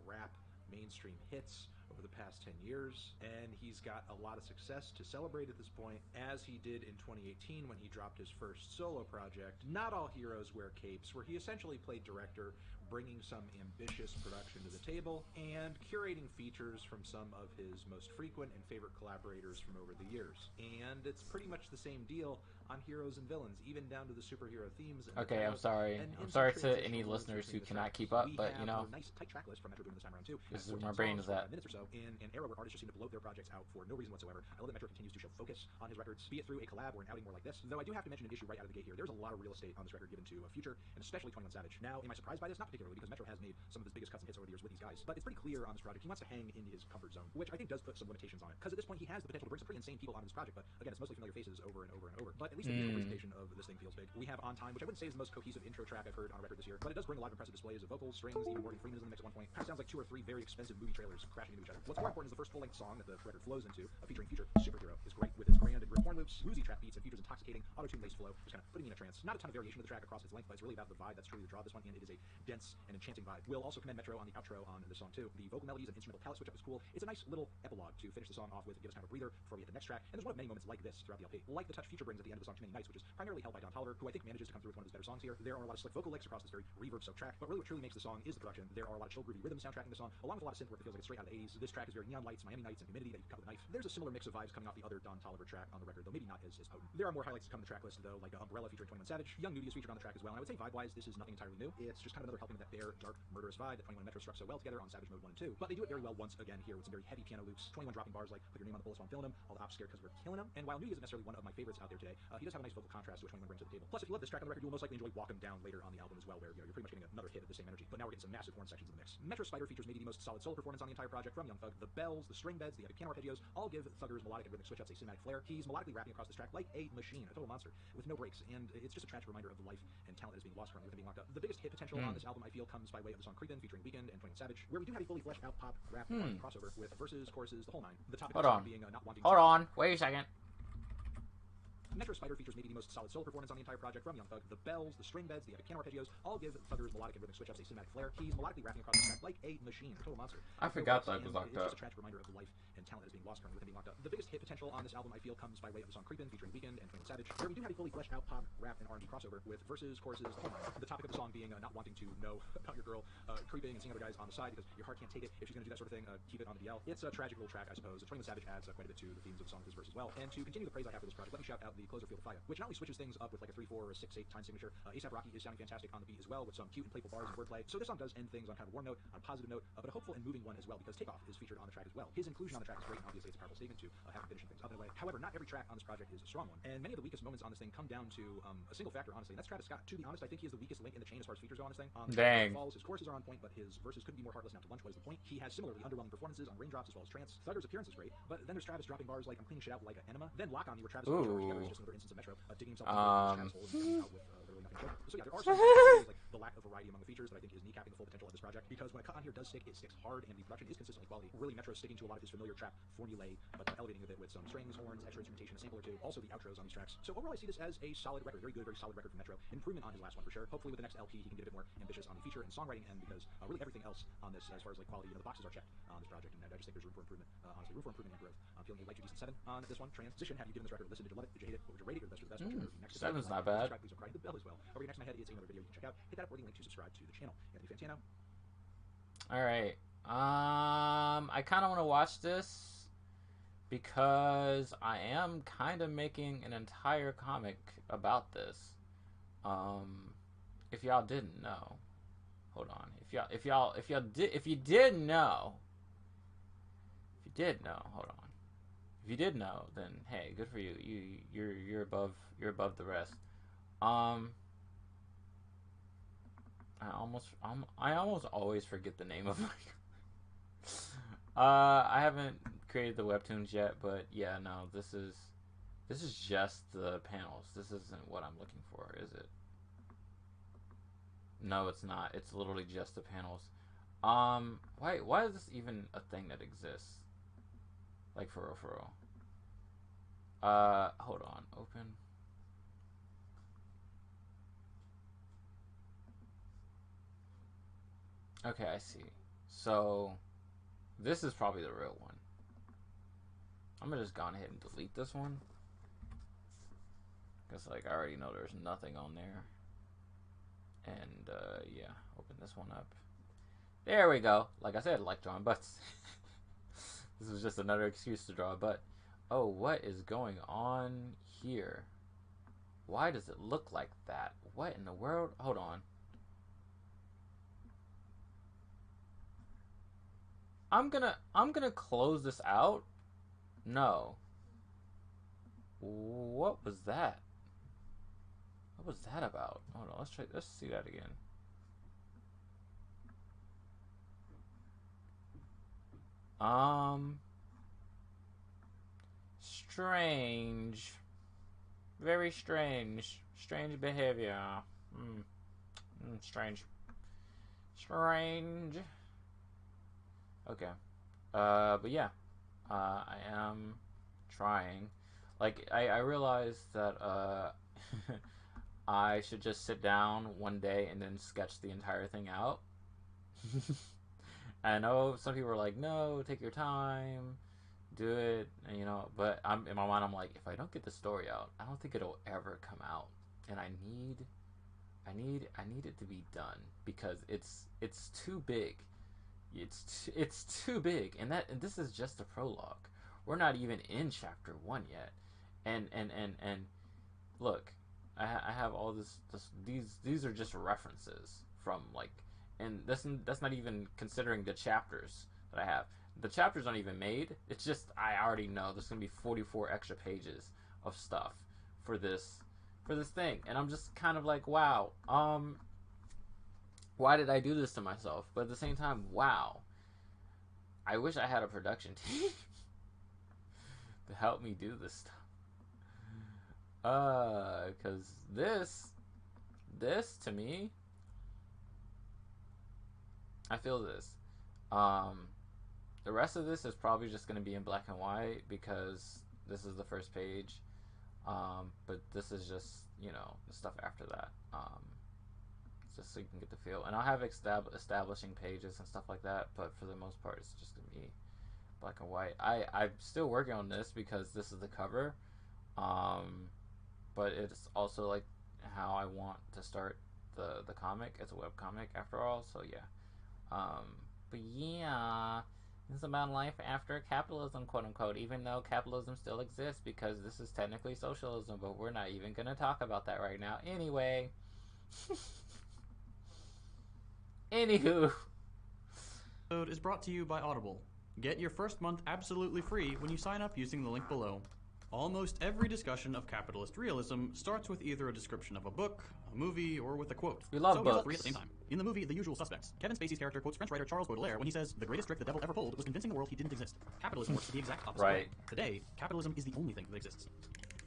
rap mainstream hits over the past 10 years, and he's got a lot of success to celebrate at this point, as he did in 2018 when he dropped his first solo project, Not All Heroes Wear Capes, where he essentially played director, bringing some ambitious production to the table and curating features from some of his most frequent and favorite collaborators from over the years. And it's pretty much the same deal on Heroes and Villains, even down to the superhero themes. And okay, I'm sorry. I'm sorry to any listeners who cannot keep up, but you know, nice tight track list from Metro Boomin this time around too. This is where my brain is at. Minutes or so in an era where artists just seem to bloat their projects out for no reason whatsoever. I love that Metro continues to show focus on his records, be it through a collab or an outing more like this. Though I do have to mention an issue right out of the gate here. There's a lot of real estate on this record given to Future, and especially 21 Savage. Now, am I surprised by this? Not particularly, because Metro has made some of his biggest cuts and hits over the years with these guys. But it's pretty clear on this project he wants to hang in his comfort zone, which I think does put some limitations on it. Because at this point he has the potential to bring some pretty insane people onto this project, but again, it's mostly familiar faces over and over and over. But at least the visual presentation of this thing feels big. We have On Time, which I wouldn't say is the most cohesive intro track I've heard on a record this year, but it does bring a lot of impressive displays of vocals, strings, even Morgan Freeman is in the mix at one point. Kind of sounds like 2 or 3 very expensive movie trailers crashing into each other. What's more important is the first full-length song that the record flows into, featuring Future, Superhero, is great with its grand and horn loops, woozy trap beats, and Future's intoxicating auto-tune lace flow, just kind of putting me in a trance. Not a ton of variation of the track across its length, but it's really about the vibe that's truly the draw of this one, and it is a dense and enchanting vibe. We'll also commend Metro on the outro on this song too. The vocal melodies and instrumental palette switch up is cool. It's a nice little epilogue to finish the song off with, give us kind of a breather before we hit the next track. And there's one of many moments like this throughout the LP, like the touch Future brings at the end of the song Too Many Nights, which is primarily held by Don Toliver, who I think manages to come through with one of his better songs here. There are a lot of slick vocal licks across this very reverb-soaked track, but really what truly makes the song is the production. There are a lot of chill, groovy rhythms soundtracking the song, along with a lot of synth work that feels like it's straight out of the 80s. This track is very neon lights, Miami Nights, and humidity that you can cut with a knife. There's a similar mix of vibes coming off the other Don Toliver track on the record, though maybe not as potent. There are more highlights to come in the track list though, like Umbrella featuring 21 Savage. Young Nudie is featured on the track as well, and I would say vibe-wise this is nothing entirely new. It's just kind of another helping that bare, dark, murderous vibe that 21 and Metro struck so well together on Savage Mode 1 and 2. But they do it very well once again here with some very heavy piano loops, 21 dropping bars like put your name on the bullets while I'm feeling them, all the ops scared because we're killing them. And while Nudie isn't necessarily one of my favorites out there today, he does have a nice vocal contrast to what 21 brings to the table. Plus, if you love this track on the record, you will most likely enjoy Walk 'Em Down later on the album as well, where you're pretty much getting another hit of the same energy. But now we're getting some massive horn sections in the mix. Metro Spider features maybe the most solid solo performance on the entire project from Young Thug. The bells, the string beds, the epic piano arpeggios all give Thugger's melodic and rhythmic switch ups a cinematic flair. He's melodically rapping across this track like a machine, a total monster, with no breaks, and it's just a tragic reminder of the life and talent that is being lost currently with him being locked up. The biggest hit potential on this album, I feel, comes by way of the song Creepin' featuring Weeknd and 21 Savage, where we do have a fully fleshed out pop, rap, and crossover with verses, choruses, the whole nine. The topic of the song being not wanting Hold on, wait a second. Metro Spider features maybe the most solid solo performance on the entire project from Young Thug. The bells, the string beds, the epic piano arpeggios all give Thugger's melodic and rhythmic switch ups a cinematic flair. He's melodically rapping across the track like a machine, a total monster. I forgot that was locked up. It's just a tragic reminder of the life and talent that is being lost currently with him being locked up. The biggest hit potential on this album, I feel, comes by way of the song Creepin' featuring Weeknd and 21 Savage, where we do have a fully fleshed out pop, rap, and R&B crossover with verses, choruses, the whole nine. The topic of the song being not wanting to know about your girl creeping and seeing other guys on the side because your heart can't take it. If she's going to do that sort of thing, keep it on the DL. It's a tragic little track, I suppose. 21 Savage adds quite a bit to the themes of the song with his verse as well. And to continue the praise I have for this project, let me shout out the closer Field of Fire, which not only switches things up with like a 3/4 or a 6/8 time signature. A$AP Rocky is sounding fantastic on the beat as well, with some cute and playful bars and wordplay. So this song does end things on kind of a warm note, on a positive note, but a hopeful and moving one as well, because Takeoff is featured on the track as well. His inclusion on the track is great, and obviously it's a powerful statement to have him finishing things up in a way. However, not every track on this project is a strong one, and many of the weakest moments on this thing come down to a single factor, honestly, and that's Travis Scott. To be honest, I think he is the weakest link in the chain as far as features go on this thing. Dang. Falls, his choruses are on point, but his verses couldn't be more heartless. Now to lunch, what is the point? He has similarly underwhelming performances on Raindrops as well as Trance. Thugger's appearance is great, but then there's Travis dropping bars like I'm cleaning shit out like an enema. Then Lock On Me, where Travis and George together is just another instance of Metro digging himself into the hole and coming out with literally nothing to show. So yeah, there are some like the lack of variety among the features that I think is kneecapping the full potential of this project, because when a cut on here does stick, it sticks hard, and the production is consistently quality. Really, Metro sticking to a lot of his familiar trap formulae, but elevating a bit with some strings, horns, extra instrumentation, a sample or two. Also the outros on these tracks. So overall, I see this as a solid record, very good, very solid record from Metro. Improvement on his last one for sure. Hopefully with the next LP, he can get a bit more ambitious on the feature and songwriting end, because really everything else on this, as far as like quality, the boxes are checked on this project, and I just think there's room for improvement. Honestly, room for improvement and growth. I'm feeling a light to decent 7 on this one. Transition. Have you given this record a listen? Did you love it? Did you hate it? What would you rate it? Or the best or the best? Next 7's not bad. Subscribe, please don't cry. The bell as well. Over here next to my head is another video you can check out. Hit that upwarding link to subscribe to the channel. Anthony Fantano. All right. I kind of want to watch this because I am kind of making an entire comic about this. If y'all didn't know, hold on. If you did know, hold on. If you did know, then hey, good for you. You're above the rest. Um, I almost always forget the name of my. I haven't created the webtoons yet, but yeah, no, this is just the panels. This isn't what I'm looking for, is it? No, it's not. It's literally just the panels. Why is this even a thing that exists? Like for real, for real. Hold on. Open. Okay, I see. So this is probably the real one. I'm gonna just go ahead and delete this one. Because, like, I already know there's nothing on there. And, yeah, open this one up. There we go. Like I said, I like drawing butts. This was just another excuse to draw a butt. Oh, what is going on here? Why does it look like that? What in the world? Hold on. I'm gonna close this out. No. What was that? What was that about? Hold on, let's see that again. Strange. Very strange. Strange behavior. Strange. Strange. Okay. But yeah. I am trying. Like, I realized that, I should just sit down one day and then sketch the entire thing out. I know some people are like, no, take your time, do it, and, but I'm in my mind, I'm like, if I don't get the story out, I don't think it'll ever come out, and I need it to be done because it's too big. It's too big, and this is just the prologue. We're not even in chapter 1 yet, and look, I have all these are just references from, like, and that's not even considering the chapters that I have. The chapters aren't even made. It's just I already know there's gonna be 44 extra pages of stuff for this thing, and I'm just kind of like, wow, why did I do this to myself? But at the same time, wow, I wish I had a production team to help me do this stuff. Because this to me, I feel this. The rest of this is probably just going to be in black and white because this is the first page. But this is just, the stuff after that. Just so you can get the feel. And I'll have establishing pages and stuff like that, but for the most part, it's just going to be black and white. I'm still working on this because this is the cover. But it's also, like, how I want to start the comic. It's a web comic after all, so yeah. But yeah, it's about life after capitalism, quote unquote, even though capitalism still exists because this is technically socialism, but we're not even going to talk about that right now. Anyway. Anywho. Episode is brought to you by Audible. Get your first month absolutely free when you sign up using the link below. Almost every discussion of capitalist realism starts with either a description of a book, a movie, or with a quote. We love so books. All three at the same time. In the movie The Usual Suspects, Kevin Spacey's character quotes French writer Charles Baudelaire when he says, "The greatest trick the devil ever pulled was convincing the world he didn't exist." Capitalism works the exact opposite way. Today, capitalism is the only thing that exists.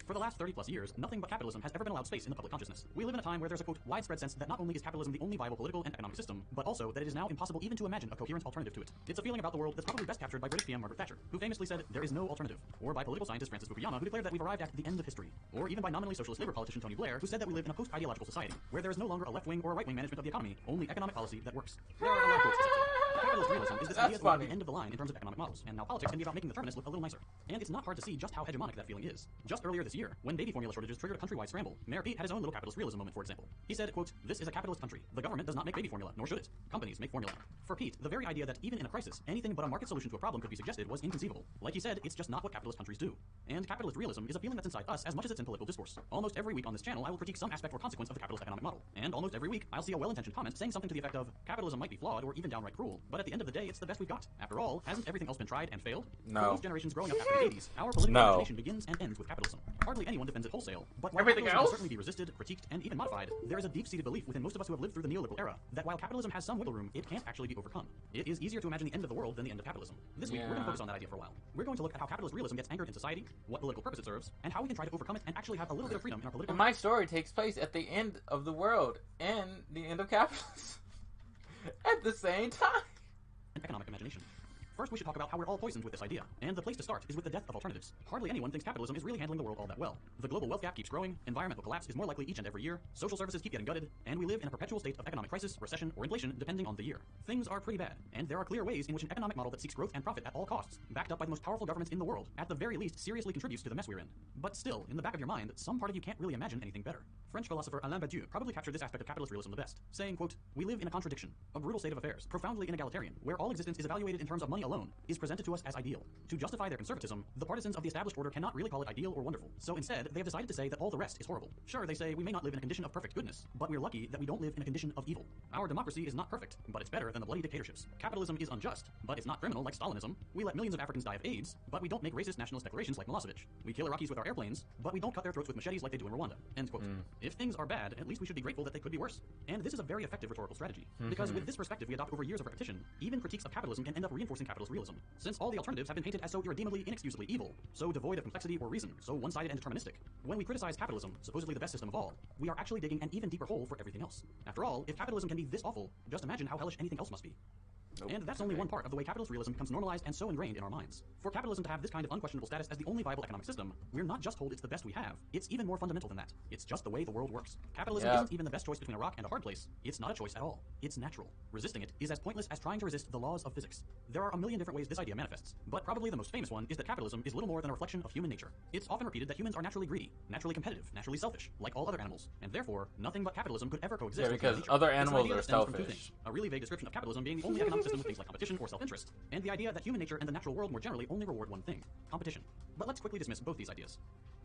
For the last 30 plus years, nothing but capitalism has ever been allowed space in the public consciousness. We live in a time where there's a, quote, widespread sense that not only is capitalism the only viable political and economic system, but also that it is now impossible even to imagine a coherent alternative to it. It's a feeling about the world that's probably best captured by British PM Margaret Thatcher, who famously said, "There is no alternative," or by political scientist Francis Fukuyama, who declared that we've arrived at the end of history, or even by nominally socialist Labour politician Tony Blair, who said that we live in a post-ideological society, where there is no longer a left-wing or a right-wing management of the economy, only economic policy that works. There are a lot of quotes to say. Capitalist realism is this idea that we're at the end of the line in terms of economic models, and now politics can be about making the terminus look a little nicer. And it's not hard to see just how hegemonic that feeling is. Just earlier this year, when baby formula shortages triggered a countrywide scramble, Mayor Pete had his own little capitalist realism moment, for example. He said, quote, "This is a capitalist country. The government does not make baby formula, nor should it. Companies make formula." For Pete, the very idea that even in a crisis, anything but a market solution to a problem could be suggested was inconceivable. Like he said, it's just not what capitalist countries do. And capitalist realism is a feeling that's inside us as much as it's in political discourse. Almost every week on this channel, I will critique some aspect or consequence of the capitalist economic model. And almost every week, I'll see a well-intentioned comment saying something to the effect of, "Capitalism might be flawed or even downright cruel, but at the end of the day, it's the best we've got. After all, hasn't everything else been tried and failed? No. For most generations growing up after the 80s, our political imagination begins and ends with capitalism. Hardly anyone defends it wholesale, but while everything capitalism else can certainly be resisted, critiqued, and even modified, there is a deep-seated belief within most of us who have lived through the neoliberal era that while capitalism has some wiggle room, it can't actually be overcome. It is easier to imagine the end of the world than the end of capitalism. This week, we're going to focus on that idea for a while. We're going to look at how capitalist realism gets anchored in society, what political purpose it serves, and how we can try to overcome it and actually have a little bit of freedom in our political... And my story takes place at the end of the world and the end of capitalism at the same time. And economic imagination. First, we should talk about how we're all poisoned with this idea, and the place to start is with the death of alternatives. Hardly anyone thinks capitalism is really handling the world all that well. The global wealth gap keeps growing, environmental collapse is more likely each and every year, social services keep getting gutted, and we live in a perpetual state of economic crisis, recession, or inflation, depending on the year. Things are pretty bad, and there are clear ways in which an economic model that seeks growth and profit at all costs, backed up by the most powerful governments in the world, at the very least seriously contributes to the mess we're in. But still, in the back of your mind, some part of you can't really imagine anything better. French philosopher Alain Badiou probably captured this aspect of capitalist realism the best, saying, quote, "We live in a contradiction, a brutal state of affairs, profoundly inegalitarian, where all existence is evaluated in terms of money alone, is presented to us as ideal. To justify their conservatism, the partisans of the established order cannot really call it ideal or wonderful. So instead, they have decided to say that all the rest is horrible. Sure, they say we may not live in a condition of perfect goodness, but we're lucky that we don't live in a condition of evil. Our democracy is not perfect, but it's better than the bloody dictatorships. Capitalism is unjust, but it's not criminal like Stalinism. We let millions of Africans die of AIDS, but we don't make racist nationalist declarations like Milosevic. We kill Iraqis with our airplanes, but we don't cut their throats with machetes like they do in Rwanda." End quote. If things are bad, at least we should be grateful that they could be worse. And this is a very effective rhetorical strategy, because with this perspective we adopt over years of repetition, even critiques of capitalism can end up reinforcing capitalist realism, since all the alternatives have been painted as so irredeemably, inexcusably evil, so devoid of complexity or reason, so one-sided and deterministic. When we criticize capitalism, supposedly the best system of all, we are actually digging an even deeper hole for everything else. After all, if capitalism can be this awful, just imagine how hellish anything else must be. And that's only one part of the way capitalist realism becomes normalized and so ingrained in our minds. For capitalism to have this kind of unquestionable status as the only viable economic system, we're not just told it's the best we have, it's even more fundamental than that. It's just the way the world works. Capitalism isn't even the best choice between a rock and a hard place. It's not a choice at all. It's natural. Resisting it is as pointless as trying to resist the laws of physics. There are a million different ways this idea manifests, but probably the most famous one is that capitalism is little more than a reflection of human nature. It's often repeated that humans are naturally greedy, naturally competitive, naturally selfish, like all other animals, and therefore, nothing but capitalism could ever coexist with human nature. other animals are This idea stems from two selfish. things: a really vague description of capitalism being the only economic system with things like competition or self-interest, and the idea that human nature and the natural world more generally only reward one thing: competition. But let's quickly dismiss both these ideas.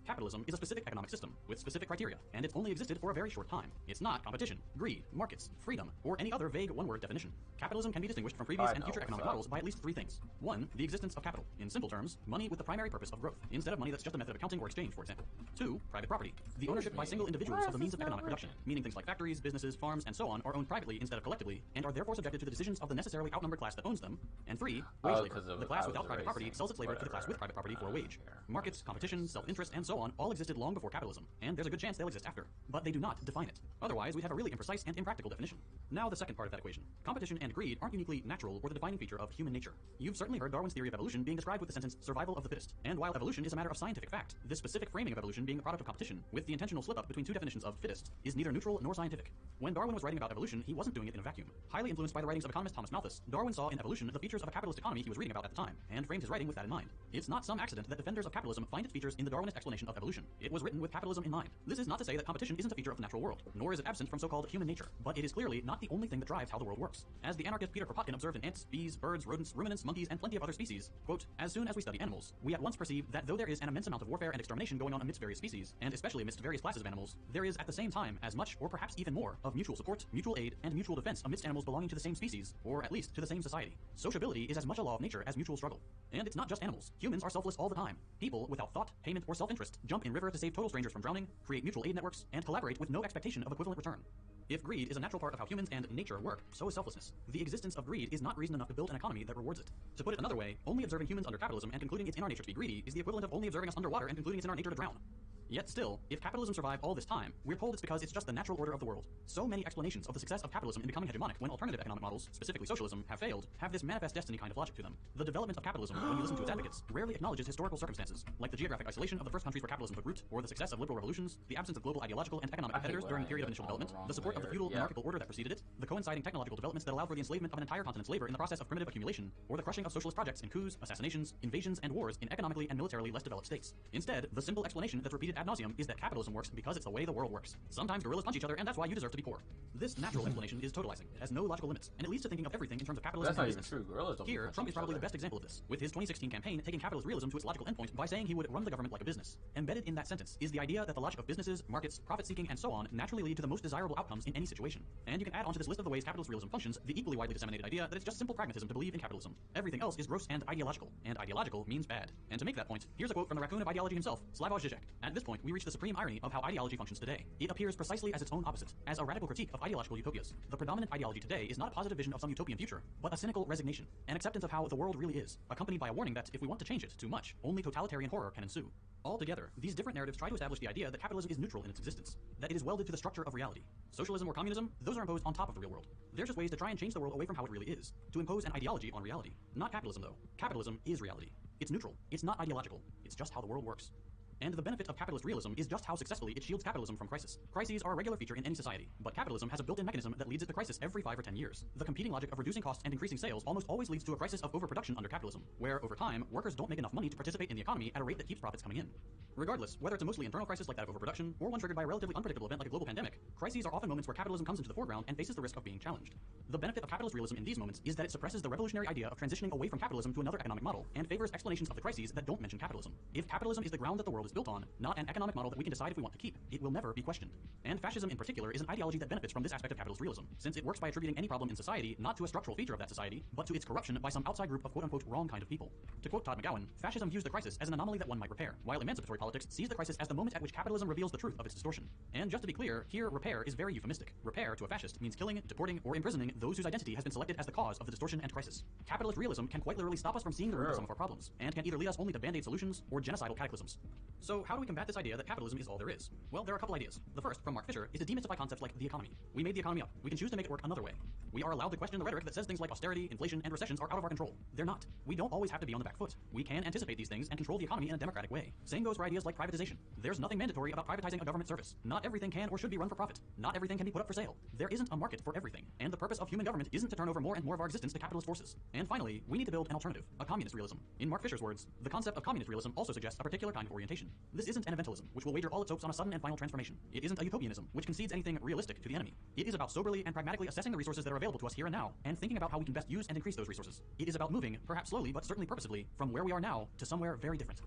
Capitalism is a specific economic system with specific criteria, and it's only existed for a very short time. It's not competition, greed, markets, freedom, or any other vague one-word definition. Capitalism can be distinguished from previous and future economic models by at least three things. One, the existence of capital. In simple terms, money with the primary purpose of growth, instead of money that's just a method of accounting or exchange, for example. Two, private property. The ownership by single individuals of the means of economic production, meaning things like factories, businesses, farms, and so on are owned privately instead of collectively, and are therefore subjected to the decisions of the necessarily outnumbered class that owns them. And three, wage labor. The class without private property sells its labor to the class with private property for a wage. Markets, competition, self-interest, and so on all existed long before capitalism, and there's a good chance they'll exist after. But they do not define it. Otherwise, we'd have a really imprecise and impractical definition. Now the second part of that equation. Competition and greed aren't uniquely natural or the defining feature of human nature. You've certainly heard Darwin's theory of evolution being described with the sentence, survival of the fittest. And while evolution is a matter of scientific fact, this specific framing of evolution being the product of competition, with the intentional slip-up between two definitions of fittest, is neither neutral nor scientific. When Darwin was writing about evolution, he wasn't doing it in a vacuum. Highly influenced by the writings of economist Thomas Malthus, Darwin saw in evolution the features of a capitalist economy he was reading about at the time, and framed his writing with that in mind. It's not some accident that defenders of capitalism find its features in the Darwinist explanation of evolution. It was written with capitalism in mind. This is not to say that competition isn't a feature of the natural world, nor is it absent from so-called human nature, but it is clearly not the only thing that drives how the world works. As the anarchist Peter Kropotkin observed in ants, bees, birds, rodents, ruminants, monkeys, and plenty of other species, quote, "As soon as we study animals, we at once perceive that though there is an immense amount of warfare and extermination going on amidst various species, and especially amidst various classes of animals, there is at the same time as much, or perhaps even more, of mutual support, mutual aid, and mutual defense amidst animals belonging to the same species, or at least to the same society. Sociability is as much a law of nature as mutual struggle. And it's not just animals. Humans are selfless all the time. People, without thought, payment, or self-interest, jump in river to save total strangers from drowning, create mutual aid networks, and collaborate with no expectation of equivalent return. If greed is a natural part of how humans and nature work, so is selflessness. The existence of greed is not reason enough to build an economy that rewards it. To put it another way, only observing humans under capitalism and concluding it's in our nature to be greedy is the equivalent of only observing us underwater and concluding it's in our nature to drown. Yet still, if capitalism survived all this time, we're told it's because it's just the natural order of the world. So many explanations of the success of capitalism in becoming hegemonic when alternative economic models, specifically socialism, have failed, have this manifest destiny kind of logic to them. The development of capitalism, when you listen to its advocates, rarely acknowledges historical circumstances, like the geographic isolation of the first countries where capitalism took root, or the success of liberal revolutions, the absence of global ideological and economic competitors during the period of initial development, the support of the feudal monarchical order that preceded it, the coinciding technological developments that allowed for the enslavement of an entire continent's labor in the process of primitive accumulation, or the crushing of socialist projects in coups, assassinations, invasions, and wars in economically and militarily less developed states. Instead, the simple explanation that's repeated ad ad nauseum is that capitalism works because it's the way the world works. Sometimes gorillas punch each other, and that's why you deserve to be poor. This natural explanation is totalizing, has no logical limits, and it leads to thinking of everything in terms of capitalism That's and not business. even true. Gorillas don't Here, punch Trump is each probably other. the best example of this, with his 2016 campaign taking capitalist realism to its logical endpoint by saying he would run the government like a business. Embedded in that sentence is the idea that the logic of businesses, markets, profit-seeking, and so on naturally lead to the most desirable outcomes in any situation. And you can add onto this list of the ways capitalist realism functions the equally widely disseminated idea that it's just simple pragmatism to believe in capitalism. Everything else is gross and ideological means bad. And to make that point, here's a quote from the raccoon of ideology himself, Slavoj Žižek. At this point, we reach the supreme irony of how ideology functions today. It appears precisely as its own opposite, as a radical critique of ideological utopias. The predominant ideology today is not a positive vision of some utopian future, but a cynical resignation, an acceptance of how the world really is, accompanied by a warning that if we want to change it too much, only totalitarian horror can ensue. Altogether, these different narratives try to establish the idea that capitalism is neutral in its existence, that it is welded to the structure of reality. Socialism or communism, those are imposed on top of the real world. They're just ways to try and change the world away from how it really is, to impose an ideology on reality. Not capitalism, though. Capitalism is reality. It's neutral. It's not ideological. It's just how the world works. And the benefit of capitalist realism is just how successfully it shields capitalism from crisis. Crises are a regular feature in any society, but capitalism has a built-in mechanism that leads it to crisis every 5 or 10 years. The competing logic of reducing costs and increasing sales almost always leads to a crisis of overproduction under capitalism, where, over time, workers don't make enough money to participate in the economy at a rate that keeps profits coming in. Regardless, whether it's a mostly internal crisis like that of overproduction, or one triggered by a relatively unpredictable event like a global pandemic, crises are often moments where capitalism comes into the foreground and faces the risk of being challenged. The benefit of capitalist realism in these moments is that it suppresses the revolutionary idea of transitioning away from capitalism to another economic model, and favors explanations of the crises that don't mention capitalism. If capitalism is the ground that the world is built on, not an economic model that we can decide if we want to keep, it will never be questioned. And fascism in particular is an ideology that benefits from this aspect of capitalist realism, since it works by attributing any problem in society not to a structural feature of that society, but to its corruption by some outside group of quote-unquote wrong kind of people. To quote Todd McGowan, fascism views the crisis as an anomaly that one might repair, while emancipatory politics sees the crisis as the moment at which capitalism reveals the truth of its distortion. And just to be clear, here repair is very euphemistic. Repair to a fascist means killing, deporting, or imprisoning those whose identity has been selected as the cause of the distortion and crisis. Capitalist realism can quite literally stop us from seeing the root of some of our problems, and can either lead us only to band-aid solutions or genocidal cataclysms. So how do we combat this idea that capitalism is all there is? Well, there are a couple ideas. The first, from Mark Fisher, is to demystify concepts like the economy. We made the economy up. We can choose to make it work another way. We are allowed to question the rhetoric that says things like austerity, inflation, and recessions are out of our control. They're not. We don't always have to be on the back foot. We can anticipate these things and control the economy in a democratic way. Same goes for ideas like privatization. There's nothing mandatory about privatizing a government service. Not everything can or should be run for profit. Not everything can be put up for sale. There isn't a market for everything, and the purpose of human government isn't to turn over more and more of our existence to capitalist forces. And finally, we need to build an alternative, a communist realism. In Mark Fisher's words, the concept of communist realism also suggests a particular kind of orientation. This isn't an eventualism, which will wager all its hopes on a sudden and final transformation. It isn't a utopianism, which concedes anything realistic to the enemy. It is about soberly and pragmatically assessing the resources that are available to us here and now, and thinking about how we can best use and increase those resources. It is about moving, perhaps slowly but certainly purposively, from where we are now to somewhere very different.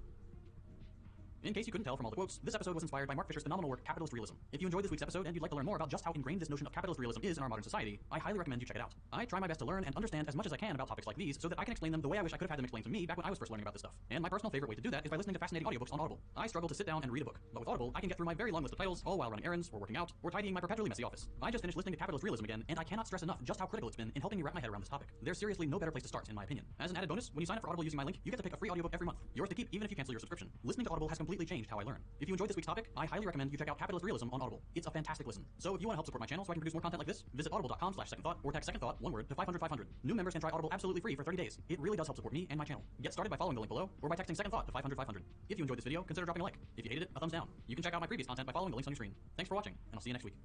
In case you couldn't tell from all the quotes, this episode was inspired by Mark Fisher's phenomenal work, Capitalist Realism. If you enjoyed this week's episode and you'd like to learn more about just how ingrained this notion of capitalist realism is in our modern society, I highly recommend you check it out. I try my best to learn and understand as much as I can about topics like these so that I can explain them the way I wish I could have had them explained to me back when I was first learning about this stuff. And my personal favorite way to do that is by listening to fascinating audiobooks on Audible. I struggle to sit down and read a book, but with Audible, I can get through my very long list of titles, all while running errands, or working out, or tidying my perpetually messy office. I just finished listening to Capitalist Realism again, and I cannot stress enough just how critical it's been in helping me wrap my head around this topic. There's seriously no better place to start, in my opinion. As an added bonus, when you sign up for Audible using my link, you get to pick a free audiobook every month. Yours to keep even if you cancel your subscription. Listening to Audible has completely changed how I learn. If you enjoyed this week's topic, I highly recommend you check out Capitalist Realism on Audible. It's a fantastic listen. So if you want to help support my channel so I can produce more content like this, visit audible.com/secondthought or text second thought, one word, to 500-500. New members can try Audible absolutely free for 30 days. It really does help support me and my channel. Get started by following the link below or by texting second thought to 500-500. If you enjoyed this video, consider dropping a like. If you hated it, a thumbs down. You can check out my previous content by following the links on your screen. Thanks for watching, and I'll see you next week.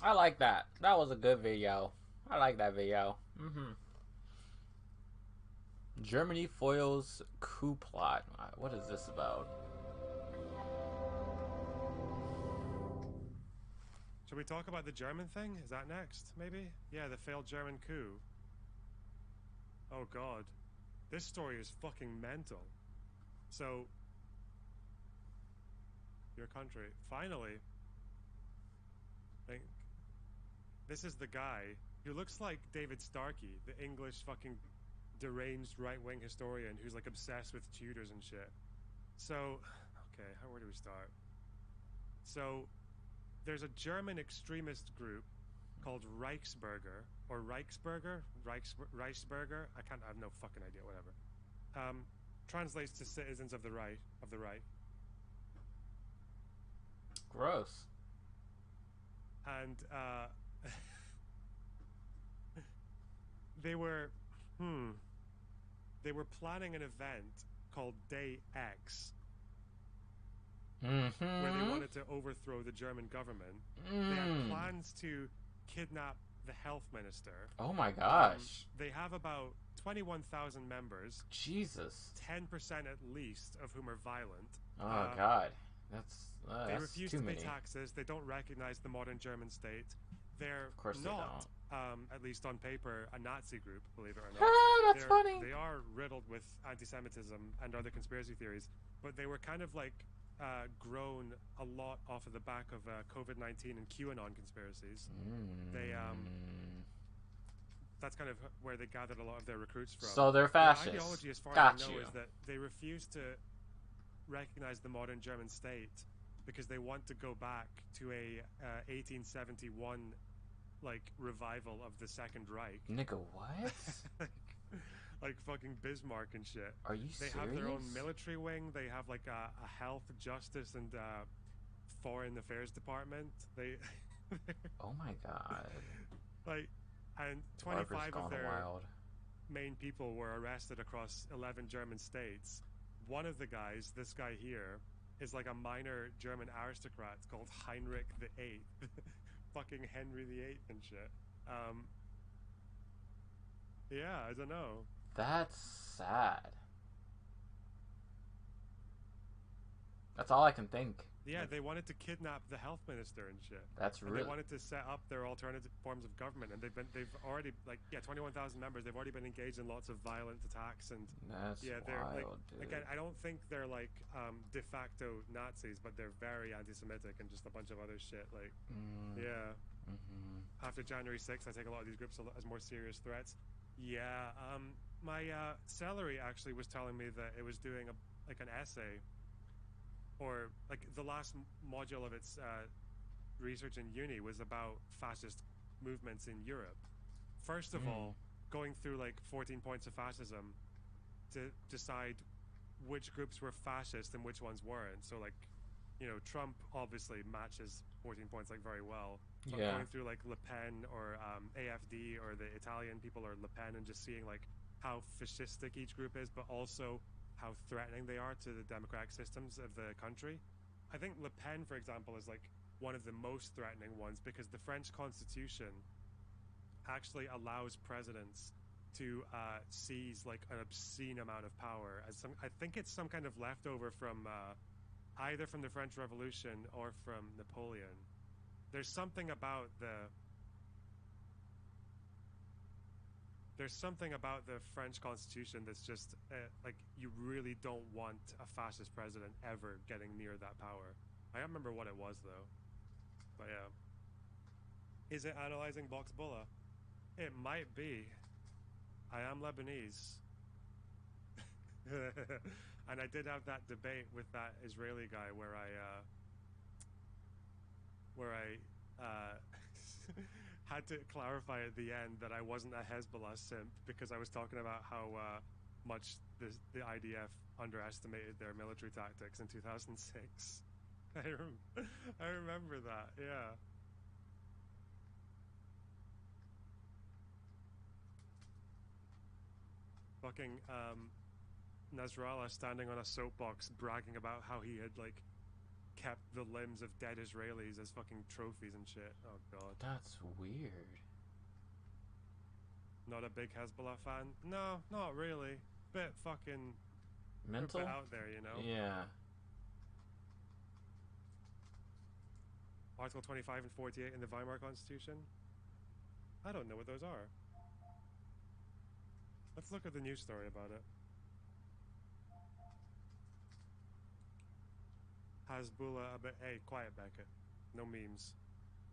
I like that. That was a good video. I like that video. Germany foils coup plot. What is this about? Should we talk about the German thing? Is that next, maybe? Yeah, the failed German coup. Oh god. This story is fucking mental. So, your country, finally, this is the guy who looks like David Starkey, the English fucking deranged right-wing historian who's like obsessed with Tudors and shit. So, okay, where do we start? So, there's a German extremist group called Reichsbürger, or Reichsbürger? Reichsbürger? I have no fucking idea, whatever. Translates to citizens of the right. Gross. And, they were planning an event called Day X, where they wanted to overthrow the German government. They had plans to kidnap the health minister. Oh my gosh. They have about 21,000 members. Jesus. 10% at least of whom are violent. Oh God, They that's refuse too to pay many. taxes. They don't recognize the modern German state. They're Of course not, at least on paper, a Nazi group, believe it or not. Ah, that's funny. They are riddled with anti-Semitism and other conspiracy theories, but they were kind of like grown a lot off of the back of COVID-19 and QAnon conspiracies. They that's kind of where they gathered a lot of their recruits from. So they're fascist. The ideology, as far Got as I know, you. is that they refuse to recognize the modern German state because they want to go back to a 1871 like revival of the Second Reich. Nigga, what? like fucking Bismarck and shit. Are you They serious? have their own military wing. They have like a health, justice, and foreign affairs department. They Oh my God. like, and Barbara's 25 of gone their wild. main people were arrested across 11 German states. One of the guys, this guy here, is like a minor German aristocrat called Heinrich the Eighth, fucking Henry the Eighth and shit. Yeah, I don't know. That's sad. That's all I can think. Yeah, they wanted to kidnap the health minister and shit. That's And really. they wanted to set up their alternative forms of government, and they've already 21,000 members. They've already been engaged in lots of violent attacks, and That's yeah, they're like, wild, dude. again, I don't think they're like de facto Nazis, but they're very anti-Semitic and just a bunch of other shit. Like, yeah. After January 6th, I take a lot of these groups as more serious threats. Yeah, my celery actually was telling me that it was doing an essay, or like the last module of its research in uni was about fascist movements in Europe. First of all, going through like 14 points of fascism to decide which groups were fascist and which ones weren't. So like, you know, Trump obviously matches 14 points like very well. But Yeah. going through like Le Pen or AFD or the Italian people or Le Pen and just seeing like how fascistic each group is, but also how threatening they are to the democratic systems of the country. I think Le Pen, for example, is like one of the most threatening ones because the French Constitution actually allows presidents to seize like an obscene amount of power. I think it's some kind of leftover from either from the French Revolution or from Napoleon. There's something about the French Constitution that's just like you really don't want a fascist president ever getting near that power. I don't remember what it was though, but yeah. Is it analyzing Vox Bulla? It might be. I am Lebanese. And I did have that debate with that Israeli guy where I had to clarify at the end that I wasn't a Hezbollah simp because I was talking about how much the IDF underestimated their military tactics in 2006. I remember that, yeah. Fucking Nasrallah standing on a soapbox bragging about how he had like kept the limbs of dead Israelis as fucking trophies and shit. Oh god. That's weird. Not a big Hezbollah fan? No, not really. Bit fucking Mental? bit out there, you know? Yeah. Article 25 and 48 in the Weimar Constitution? I don't know what those are. Let's look at the news story about it. Hezbollah, hey, quiet Beckett. No memes.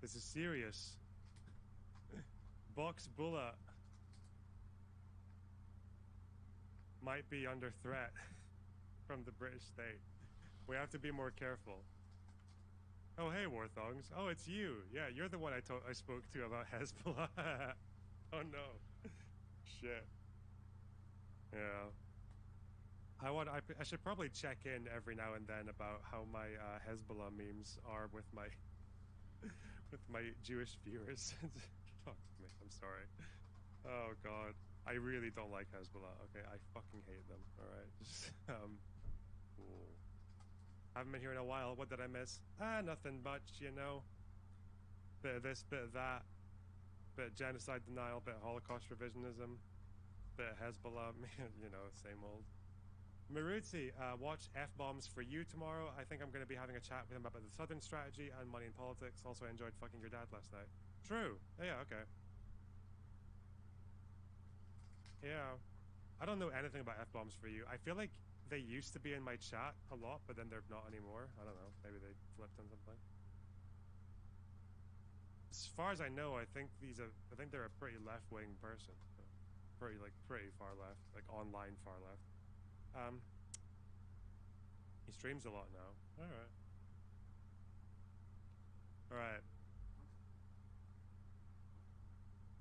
This is serious. Vox Bulla might be under threat from the British state. We have to be more careful. Oh, hey, Warthongs. Oh, it's you. Yeah, you're the one I spoke to about Hezbollah. Oh, no. Shit. Yeah. I should probably check in every now and then about how my Hezbollah memes are with my Jewish viewers. Fuck me, I'm sorry. Oh god, I really don't like Hezbollah. Okay, I fucking hate them. All right, just cool. Haven't been here in a while. What did I miss? Nothing much, you know. Bit of this, bit of that. Bit of genocide denial, bit of Holocaust revisionism. bit of Hezbollah, you know, same old. Maruti, watch F-Bombs for You tomorrow. I think I'm going to be having a chat with him about the Southern strategy and money in politics. Also, I enjoyed fucking your dad last night. True. Yeah, okay. Yeah. I don't know anything about F-Bombs for You. I feel like they used to be in my chat a lot, but then they're not anymore. I don't know. Maybe they flipped on something. As far as I know, I think they're a pretty left-wing person. Pretty far left. Like, online far left. He streams a lot now. Alright.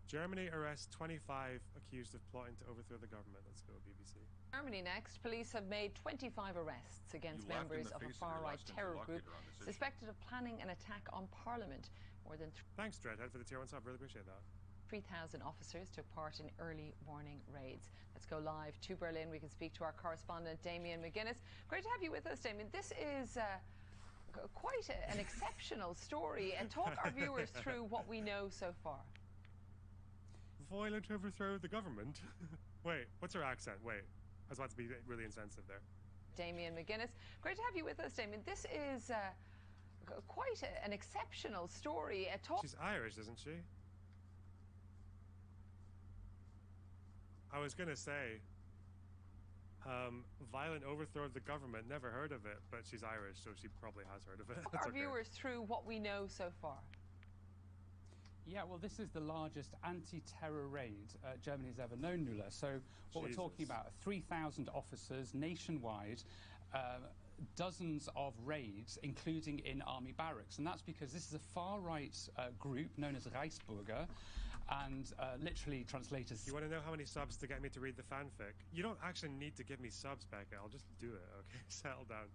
Germany arrests 25 accused of plotting to overthrow the government. Let's go, BBC. Germany next. Police have made 25 arrests against members of a far-right terror group suspected of planning an attack on Parliament. More than Thanks, Dreadhead, for the tier 1 sub. Really appreciate that. 3,000 officers took part in early warning raids. Let's go live to Berlin. We can speak to our correspondent, Damien McGuinness. Great to have you with us, Damien. This is quite an exceptional story. And talk our viewers through what we know so far. Violent overthrow of the government? Wait, what's her accent? Wait, I was about to be really insensitive there. Damien McGuinness. Great to have you with us, Damien. This is quite an exceptional story. She's Irish, isn't she? I was gonna say, violent overthrow of the government, never heard of it, but she's Irish, so she probably has heard of it. Talk our viewers through what we know so far. Yeah, well, this is the largest anti-terror raid Germany's ever known, Nuala. So what we're talking about, 3,000 officers nationwide, dozens of raids, including in army barracks. And that's because this is a far-right group known as Reichsbürger, and literally translators... You want to know how many subs to get me to read the fanfic? You don't actually need to give me subs, Becca. I'll just do it, okay? Settle down.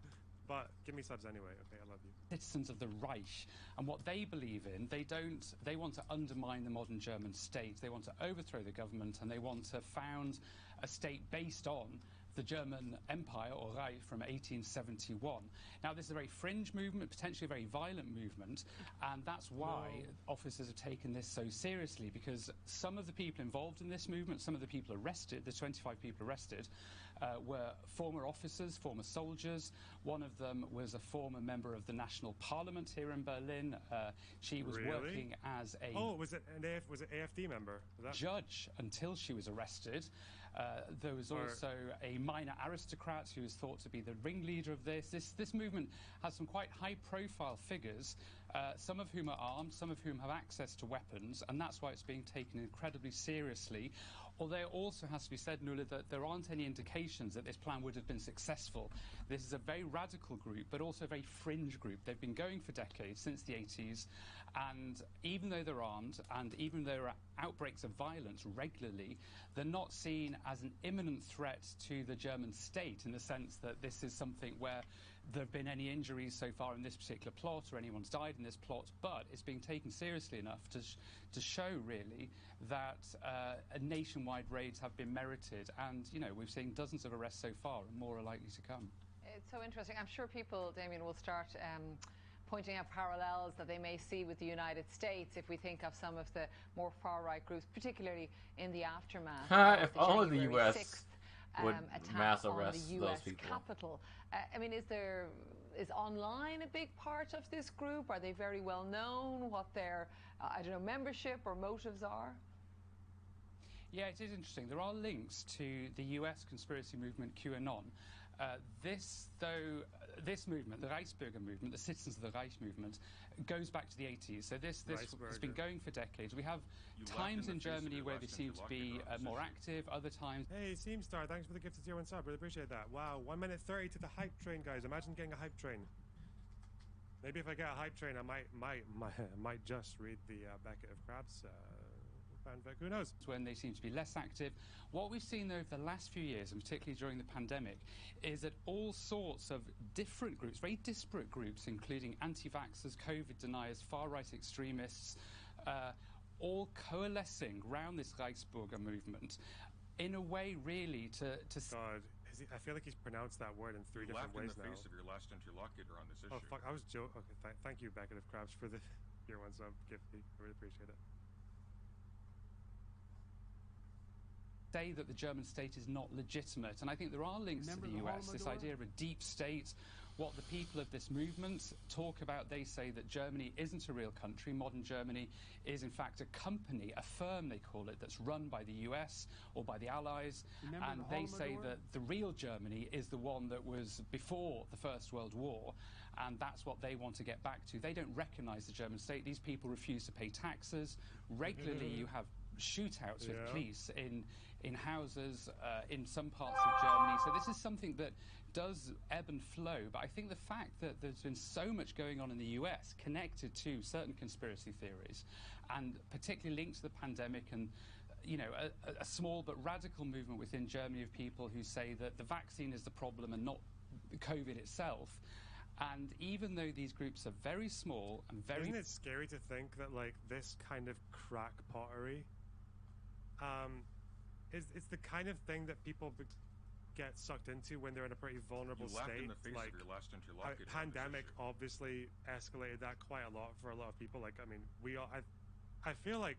But give me subs anyway, okay? I love you. Citizens of the Reich, and what they believe in, they want to undermine the modern German state. They want to overthrow the government, and they want to found a state based on the German Empire, or Reich, from 1871. Now, this is a very fringe movement, potentially a very violent movement, and that's why officers have taken this so seriously, because some of the people involved in this movement, some of the people arrested, the 25 people arrested, were former officers, former soldiers. One of them was a former member of the National Parliament here in Berlin. She was working as a... Oh, was it AFD member? Judge until she was arrested. There was also a minor aristocrat who was thought to be the ringleader of this. This movement has some quite high-profile figures, some of whom are armed, some of whom have access to weapons, and that's why it's being taken incredibly seriously. Although it also has to be said, Nuala, that there aren't any indications that this plan would have been successful. This is a very radical group, but also a very fringe group. They've been going for decades, since the 80s, and even though they're armed, and even though there are outbreaks of violence regularly, they're not seen as an imminent threat to the German state, in the sense that this is something where there have been any injuries so far in this particular plot, or anyone's died in this plot, but it's being taken seriously enough to show, really, that nationwide raids have been merited. And, you know, we've seen dozens of arrests so far, and more are likely to come. It's so interesting. I'm sure people, Damien, will start pointing out parallels that they may see with the United States if we think of some of the more far-right groups, particularly in the aftermath of if the only the January U.S. 6th would mass attack arrest on the those U.S. people. Capitol. I mean, is online a big part of this group? Are they very well known? What their, I don't know, membership or motives are? Yeah, it is interesting. There are links to the US conspiracy movement QAnon. This movement, the Reichsbürger movement, the Citizens of the Reich movement, goes back to the 80s. So this has been going for decades. We have times in Germany where they seem to be more active, other times... Hey, Seamstar, thanks for the gift of tier 1 sub. Really appreciate that. Wow, 1 minute 30 to the hype train, guys. Imagine getting a hype train. Maybe if I get a hype train, I might just read the Beckett of Crabs fanfic. Who knows? When they seem to be less active. What we've seen over the last few years, and particularly during the pandemic, is that all sorts of different groups, very disparate groups, including anti-vaxxers, COVID deniers, far-right extremists, all coalescing around this Reichsbürger movement in a way, really, to God, I feel like he's pronounced that word in 3 different ways now. You laughed in the face of your last interlocutor on this issue. Oh, fuck, I was joking. Okay, thank you, Beckett of Crabs, for the tier 1 sub gift. I really appreciate it. say that the German state is not legitimate. And I think there are links to the US, this idea of a deep state. What the people of this movement talk about, they say that Germany isn't a real country. Modern Germany is, in fact, a company, a firm, they call it, that's run by the US or by the Allies. And they say that the real Germany is the one that was before the First World War, and that's what they want to get back to. They don't recognize the German state. These people refuse to pay taxes. Regularly, you have shootouts with police in houses in some parts of Germany. So this is something that does ebb and flow, but I think the fact that there's been so much going on in the US connected to certain conspiracy theories, and particularly linked to the pandemic, and you know, a small but radical movement within Germany of people who say that the vaccine is the problem and not COVID itself. And even though these groups are very small and very... Isn't it scary to think that, like, this kind of crack pottery is the kind of thing that people get sucked into when they're in a pretty vulnerable You laughed state? in the face Like, of your last interlocutor. pandemic obviously escalated that quite a lot for a lot of people. Like, I mean, I feel like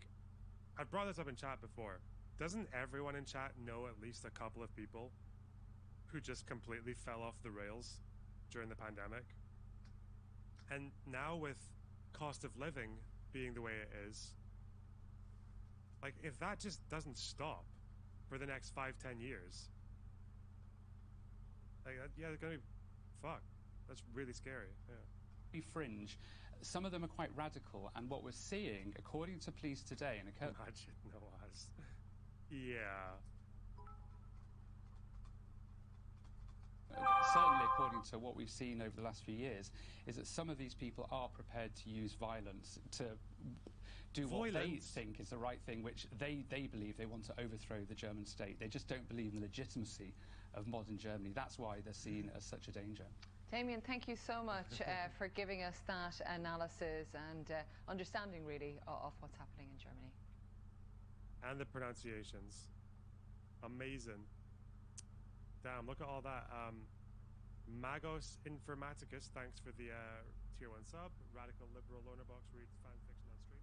I've brought this up in chat before. Doesn't everyone in chat know at least a couple of people who just completely fell off the rails during the pandemic? And now with cost of living being the way it is, like, if that just doesn't stop for the next 5-10 years, like, yeah, they're gonna be fucked. That's really scary. Yeah. Fringe. Some of them are quite radical, and what we're seeing, according to police today, and Imagine no us. Yeah. Certainly according to what we've seen over the last few years, is that some of these people are prepared to use violence to do what they think is the right thing, which they believe they want to overthrow the German state. They just don't believe in the legitimacy of modern Germany. That's why they're seen as such a danger. Damien, thank you so much for giving us that analysis and understanding, really, of what's happening in Germany. And the pronunciations. Amazing. Damn, look at all that. Magos Informaticus, thanks for the tier 1 sub. Radical Liberal Lonerbox reads fan fiction on stream.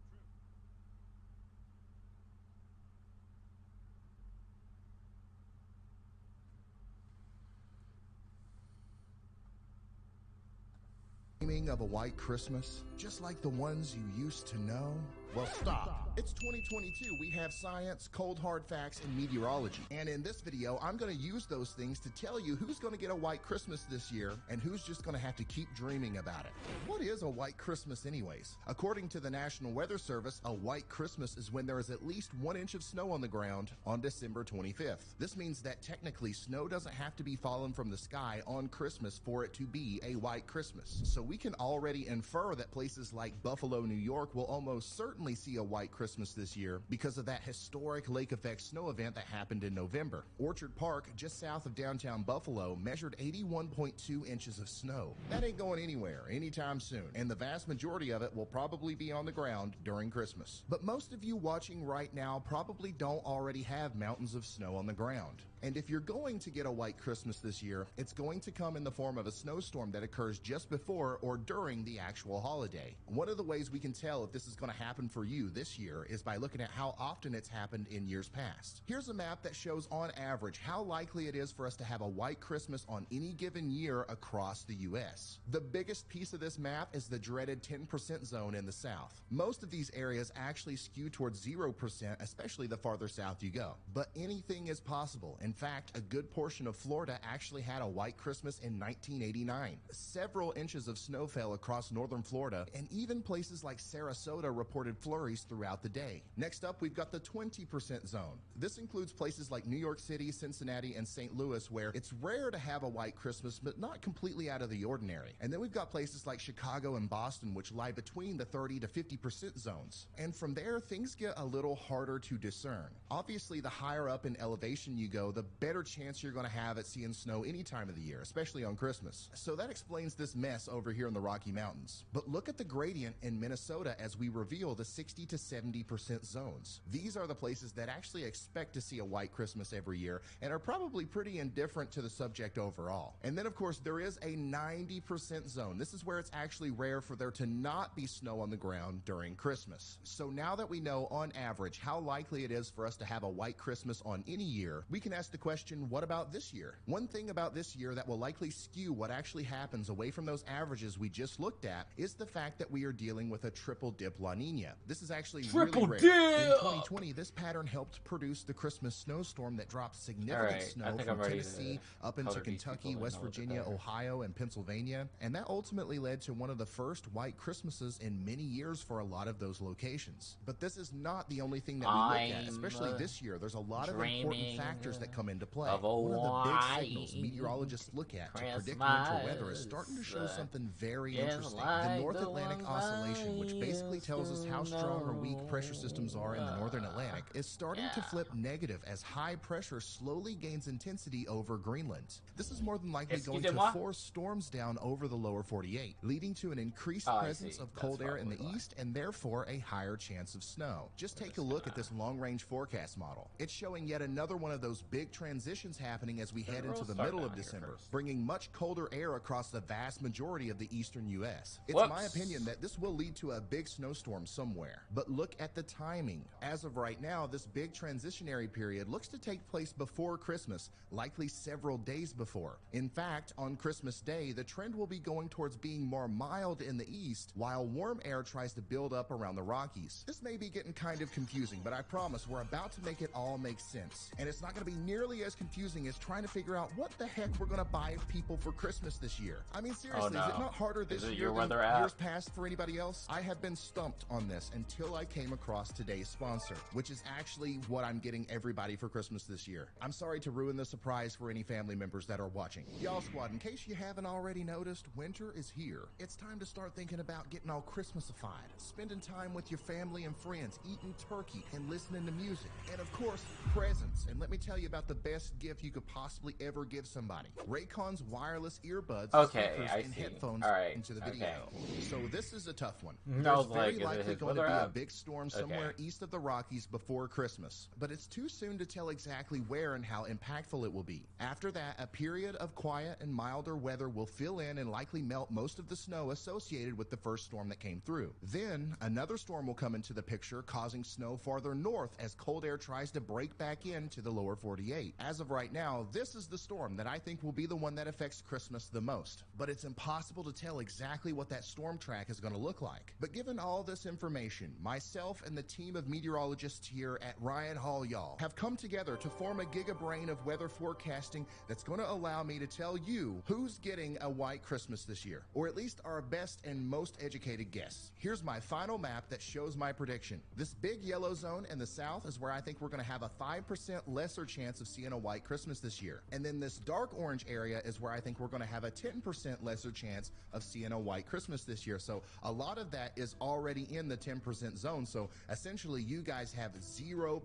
True. Dreaming of a white Christmas, just like the ones you used to know? Well, stop. It's 2022. We have science, cold hard facts, and meteorology. And in this video, I'm going to use those things to tell you who's going to get a white Christmas this year and who's just going to have to keep dreaming about it. What is a white Christmas anyways? According to the National Weather Service, a white Christmas is when there is at least 1 inch of snow on the ground on December 25th. This means that technically snow doesn't have to be falling from the sky on Christmas for it to be a white Christmas. So we can already infer that places like Buffalo, New York will almost certainly see a white Christmas this year because of that historic lake effect snow event that happened in November. Orchard Park, just south of downtown Buffalo, measured 81.2 inches of snow. That ain't going anywhere anytime soon, and the vast majority of it will probably be on the ground during Christmas. But most of you watching right now probably don't already have mountains of snow on the ground. And if you're going to get a white Christmas this year, it's going to come in the form of a snowstorm that occurs just before or during the actual holiday. One of the ways we can tell if this is going to happen for you this year is by looking at how often it's happened in years past. Here's a map that shows on average how likely it is for us to have a white Christmas on any given year across the US. The biggest piece of this map is the dreaded 10% zone in the south. Most of these areas actually skew towards 0%, especially the farther south you go. But anything is possible. In fact, a good portion of Florida actually had a white Christmas in 1989. Several inches of snow fell across northern Florida, and even places like Sarasota reported flurries throughout the day. Next up, we've got the 20% zone. This includes places like New York City, Cincinnati, and St. Louis, where it's rare to have a white Christmas, but not completely out of the ordinary. And then we've got places like Chicago and Boston, which lie between the 30 to 50% zones. And from there, things get a little harder to discern. Obviously, the higher up in elevation you go, the the better chance you're going to have at seeing snow any time of the year, especially on Christmas. So that explains this mess over here in the Rocky Mountains. But look at the gradient in Minnesota as we reveal the 60 to 70% zones. These are the places that actually expect to see a white Christmas every year and are probably pretty indifferent to the subject overall. And then, of course, there is a 90% zone. This is where it's actually rare for there to not be snow on the ground during Christmas. So now that we know on average how likely it is for us to have a white Christmas on any year, we can ask the question, what about this year? One thing about this year that will likely skew what actually happens away from those averages we just looked at is the fact that we are dealing with a triple dip La Nina. This is actually really rare. In 2020, this pattern helped produce the Christmas snowstorm that dropped significant snow from Tennessee up into Kentucky, West Virginia, Ohio, and Pennsylvania. And that ultimately led to one of the first white Christmases in many years for a lot of those locations. But this is not the only thing that we look at, especially this year. There's a lot of important factors that come into play. One of the big signals meteorologists look at to predict winter weather is starting to show something very interesting. The North Atlantic Oscillation, which basically tells us how strong or weak pressure systems are in the Northern Atlantic, is starting to flip negative as high pressure slowly gains intensity over Greenland. This is more than likely going to force storms down over the lower 48, leading to an increased presence of cold air in the east and therefore a higher chance of snow. Just take a look at this long-range forecast model. It's showing yet another one of those big transitions happening as we head into the middle of December, bringing much colder air across the vast majority of the eastern U.S. It's my opinion that this will lead to a big snowstorm somewhere. But look at the timing. As of right now, this big transitionary period looks to take place before Christmas, likely several days before. In fact, on Christmas Day, the trend will be going towards being more mild in the east, while warm air tries to build up around the Rockies. This may be getting kind of confusing, but I promise we're about to make it all make sense. And it's not going to be nearly as confusing as trying to figure out what the heck we're going to buy people for Christmas this year. I mean, seriously, is it not harder this year than years past for anybody else? I have been stumped on this until I came across today's sponsor, which is actually what I'm getting everybody for Christmas this year. I'm sorry to ruin the surprise for any family members that are watching. Y'all squad, in case you haven't already noticed, winter is here. It's time to start thinking about getting all Christmasified, spending time with your family and friends, eating turkey and listening to music, and of course, presents. And let me tell you about the best gift you could possibly ever give somebody. Raycon's wireless earbuds, speakers, and headphones into the video. So this is a tough one. There's very likely going to be a big storm somewhere east of the Rockies before Christmas, but it's too soon to tell exactly where and how impactful it will be. After that, a period of quiet and milder weather will fill in and likely melt most of the snow associated with the first storm that came through. Then, another storm will come into the picture, causing snow farther north as cold air tries to break back into the lower 48. As of right now, this is the storm that I think will be the one that affects Christmas the most. But it's impossible to tell exactly what that storm track is going to look like. But given all this information, myself and the team of meteorologists here at Ryan Hall Y'all have come together to form a gigabrain of weather forecasting that's going to allow me to tell you who's getting a white Christmas this year, or at least our best and most educated guess. Here's my final map that shows my prediction. This big yellow zone in the south is where I think we're going to have a 5% lesser chance of seeing a white Christmas this year. And then this dark orange area is where I think we're going to have a 10% lesser chance of seeing a white Christmas this year. So a lot of that is already in the 10% zone. So essentially you guys have 0%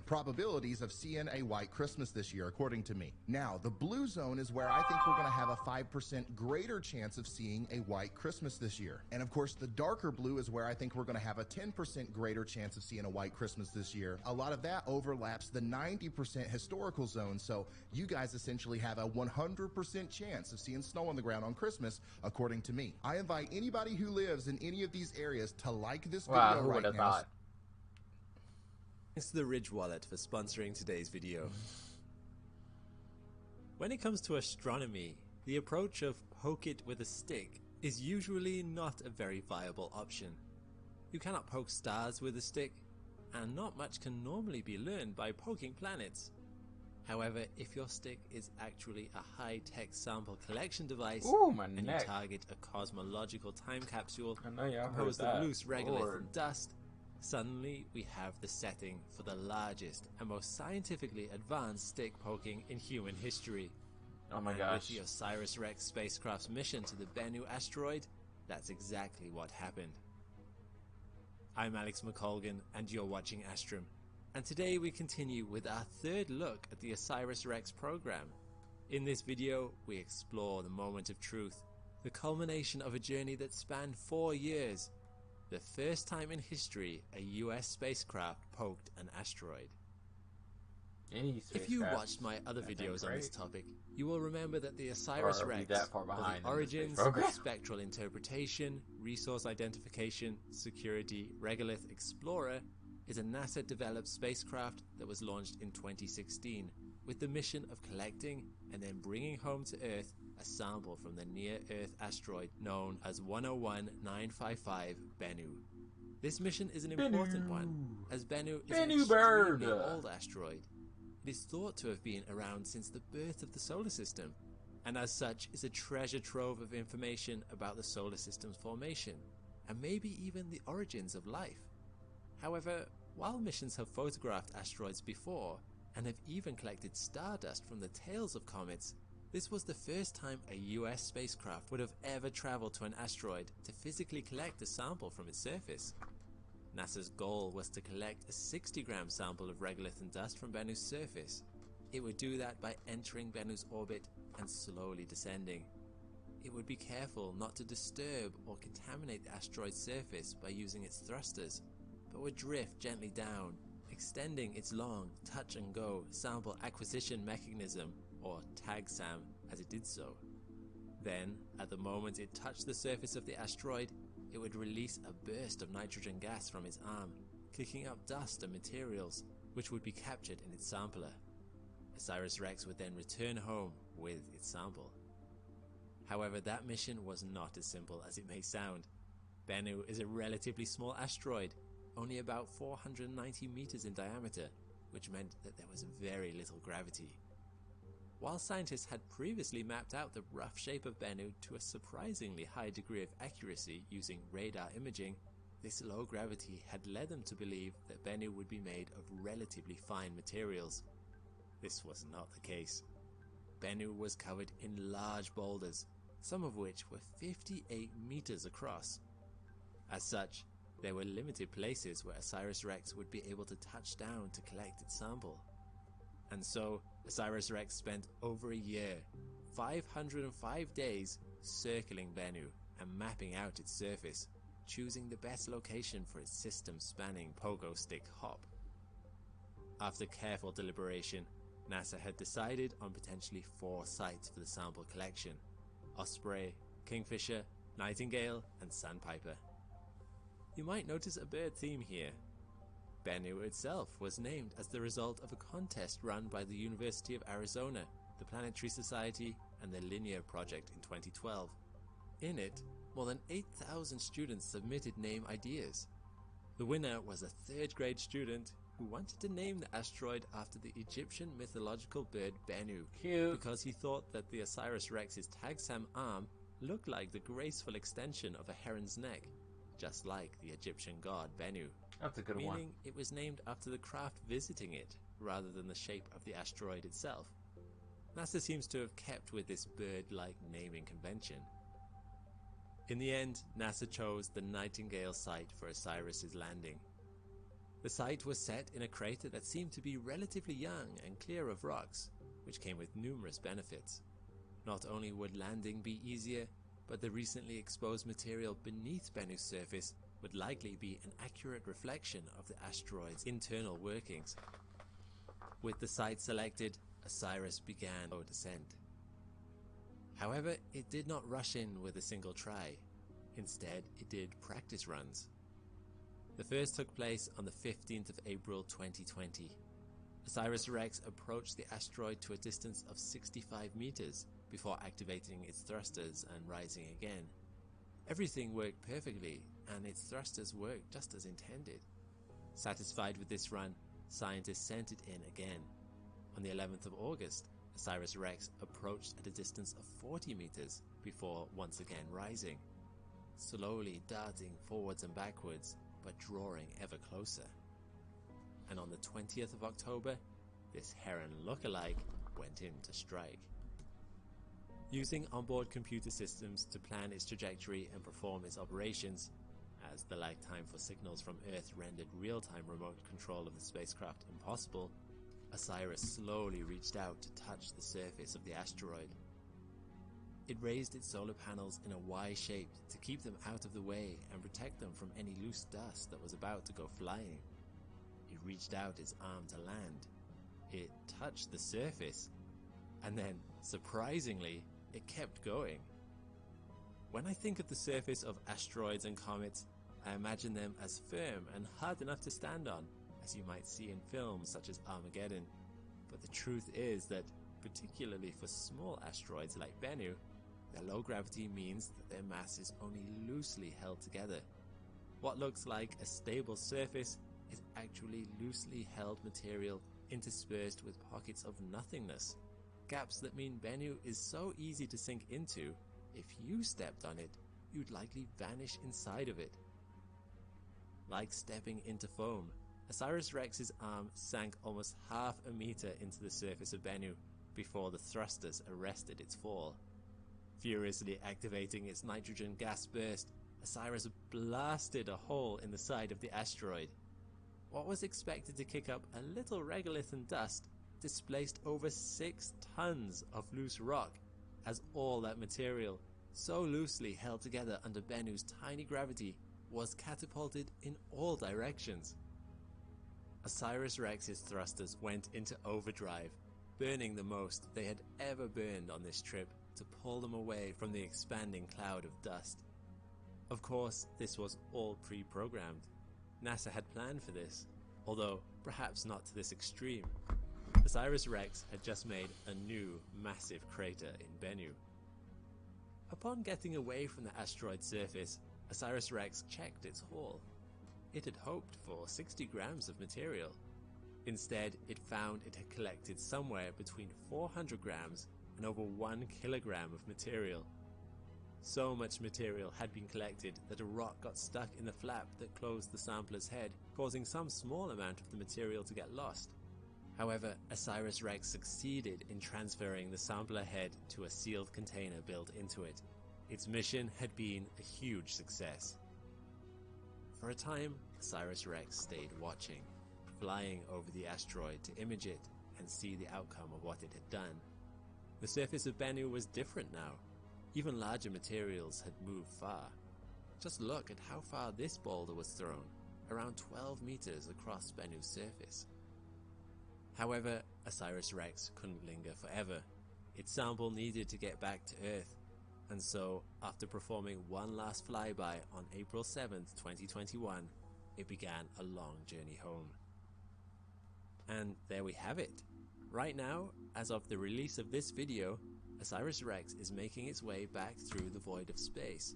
probabilities of seeing a white Christmas this year, according to me. Now, the blue zone is where I think we're going to have a 5% greater chance of seeing a white Christmas this year. And of course, the darker blue is where I think we're going to have a 10% greater chance of seeing a white Christmas this year. A lot of that overlaps the 90% historical zone, so you guys essentially have a 100% chance of seeing snow on the ground on Christmas, according to me. I invite anybody who lives in any of these areas to like this video right now. Thanks to the Ridge Wallet for sponsoring today's video. When it comes to astronomy, the approach of poke it with a stick is usually not a very viable option. You cannot poke stars with a stick, and not much can normally be learned by poking planets. However, if your stick is actually a high-tech sample collection device, and you target a cosmological time capsule composed of loose regolith and dust, suddenly we have the setting for the largest and most scientifically advanced stick poking in human history. Oh my gosh. With the OSIRIS-REx spacecraft's mission to the Bennu asteroid, that's exactly what happened. I'm Alex McColgan, and you're watching Astrum, And today we continue with our third look at the OSIRIS-REx program. In this video, we explore the moment of truth, the culmination of a journey that spanned 4 years, the first time in history a US spacecraft poked an asteroid. If you watched my other videos on this topic, you will remember that the OSIRIS-REx, or the origins, spectral interpretation, resource identification, security, regolith explorer, is a NASA-developed spacecraft that was launched in 2016 with the mission of collecting and then bringing home to Earth a sample from the near-Earth asteroid known as 101955 Bennu. This mission is an important one, as Bennu is an extremely old asteroid. It is thought to have been around since the birth of the solar system, and as such is a treasure trove of information about the solar system's formation, and maybe even the origins of life. However, while missions have photographed asteroids before, and have even collected stardust from the tails of comets, this was the first time a US spacecraft would have ever traveled to an asteroid to physically collect a sample from its surface. NASA's goal was to collect a 60-gram sample of regolith and dust from Bennu's surface. It would do that by entering Bennu's orbit and slowly descending. It would be careful not to disturb or contaminate the asteroid's surface by using its thrusters, but would drift gently down, extending its long touch-and-go sample acquisition mechanism, or TAG-SAM, as it did so. Then, at the moment it touched the surface of the asteroid, it would release a burst of nitrogen gas from its arm, kicking up dust and materials, which would be captured in its sampler. OSIRIS-REx would then return home with its sample. However, that mission was not as simple as it may sound. Bennu is a relatively small asteroid, only about 490 meters in diameter, which meant that there was very little gravity. While scientists had previously mapped out the rough shape of Bennu to a surprisingly high degree of accuracy using radar imaging, this low gravity had led them to believe that Bennu would be made of relatively fine materials. This was not the case. Bennu was covered in large boulders, some of which were 58 meters across. As such, there were limited places where OSIRIS-REx would be able to touch down to collect its sample. And so, OSIRIS-REx spent over a year, 505 days, circling Bennu and mapping out its surface, choosing the best location for its system-spanning pogo stick hop. After careful deliberation, NASA had decided on potentially 4 sites for the sample collection: Osprey, Kingfisher, Nightingale, and Sandpiper. You might notice a bird theme here. Bennu itself was named as the result of a contest run by the University of Arizona, the Planetary Society, and the Linear Project in 2012. In it, more than 8,000 students submitted name ideas. The winner was a 3rd grade student who wanted to name the asteroid after the Egyptian mythological bird Bennu, because he thought that the OSIRIS-REx's TAG-SAM arm looked like the graceful extension of a heron's neck, just like the Egyptian god Bennu. That's a good one. Meaning it was named after the craft visiting it, rather than the shape of the asteroid itself. NASA seems to have kept with this bird-like naming convention. In the end, NASA chose the Nightingale site for OSIRIS's landing. The site was set in a crater that seemed to be relatively young and clear of rocks, which came with numerous benefits. Not only would landing be easier, but the recently exposed material beneath Bennu's surface would likely be an accurate reflection of the asteroid's internal workings. With the site selected, OSIRIS began its descent. However, it did not rush in with a single try. Instead, it did practice runs. The first took place on the 15th of April 2020. OSIRIS-REx approached the asteroid to a distance of 65 meters before activating its thrusters and rising again. Everything worked perfectly, and its thrusters worked just as intended. Satisfied with this run, scientists sent it in again. On the 11th of August, OSIRIS-REx approached at a distance of 40 meters before once again rising, slowly darting forwards and backwards, but drawing ever closer. And on the 20th of October, this heron look-alike went in to strike. Using onboard computer systems to plan its trajectory and perform its operations, As the lag time for signals from Earth rendered real-time remote control of the spacecraft impossible, Osiris slowly reached out to touch the surface of the asteroid. It raised its solar panels in a Y shape to keep them out of the way and protect them from any loose dust that was about to go flying. It reached out its arm to land. It touched the surface, and then, surprisingly, it kept going. When I think of the surface of asteroids and comets, I imagine them as firm and hard enough to stand on, as you might see in films such as Armageddon. But the truth is that, particularly for small asteroids like Bennu, their low gravity means that their mass is only loosely held together. What looks like a stable surface is actually loosely held material interspersed with pockets of nothingness. Gaps that mean Bennu is so easy to sink into, if you stepped on it, you'd likely vanish inside of it. Like stepping into foam, OSIRIS-REx's arm sank almost half a meter into the surface of Bennu before the thrusters arrested its fall. Furiously activating its nitrogen gas burst, Osiris blasted a hole in the side of the asteroid. What was expected to kick up a little regolith and dust displaced over 6 tons of loose rock, as all that material, so loosely held together under Bennu's tiny gravity, was catapulted in all directions. OSIRIS-REx's thrusters went into overdrive, burning the most they had ever burned on this trip to pull them away from the expanding cloud of dust. Of course, this was all pre-programmed. NASA had planned for this, although perhaps not to this extreme. OSIRIS-REx had just made a new massive crater in Bennu. Upon getting away from the asteroid's surface, OSIRIS-REx checked its haul. It had hoped for 60 grams of material. Instead, it found it had collected somewhere between 400 grams and over 1 kilogram of material. So much material had been collected that a rock got stuck in the flap that closed the sampler's head, causing some small amount of the material to get lost. However, OSIRIS-REx succeeded in transferring the sampler head to a sealed container built into it. Its mission had been a huge success. For a time, OSIRIS-REx stayed watching, flying over the asteroid to image it and see the outcome of what it had done. The surface of Bennu was different now. Even larger materials had moved far. Just look at how far this boulder was thrown, around 12 meters across Bennu's surface. However, OSIRIS-REx couldn't linger forever. Its sample needed to get back to Earth, and so, after performing one last flyby on April 7th, 2021, it began a long journey home. And there we have it. Right now, as of the release of this video, OSIRIS-REx is making its way back through the void of space.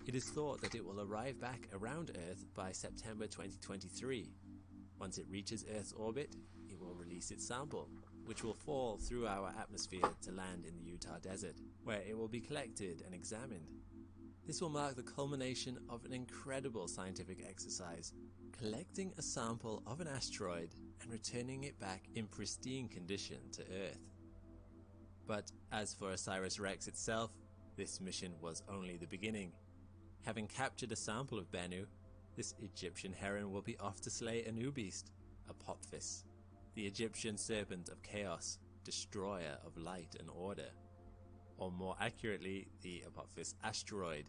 It is thought that it will arrive back around Earth by September 2023. Once it reaches Earth's orbit, it will release its sample, which will fall through our atmosphere to land in the Utah desert, where it will be collected and examined. This will mark the culmination of an incredible scientific exercise, collecting a sample of an asteroid and returning it back in pristine condition to Earth. But as for OSIRIS-REx itself, this mission was only the beginning. Having captured a sample of Bennu, this Egyptian heron will be off to slay a new beast, Apophis, the Egyptian serpent of chaos, destroyer of light and order. Or more accurately, the Apophis asteroid,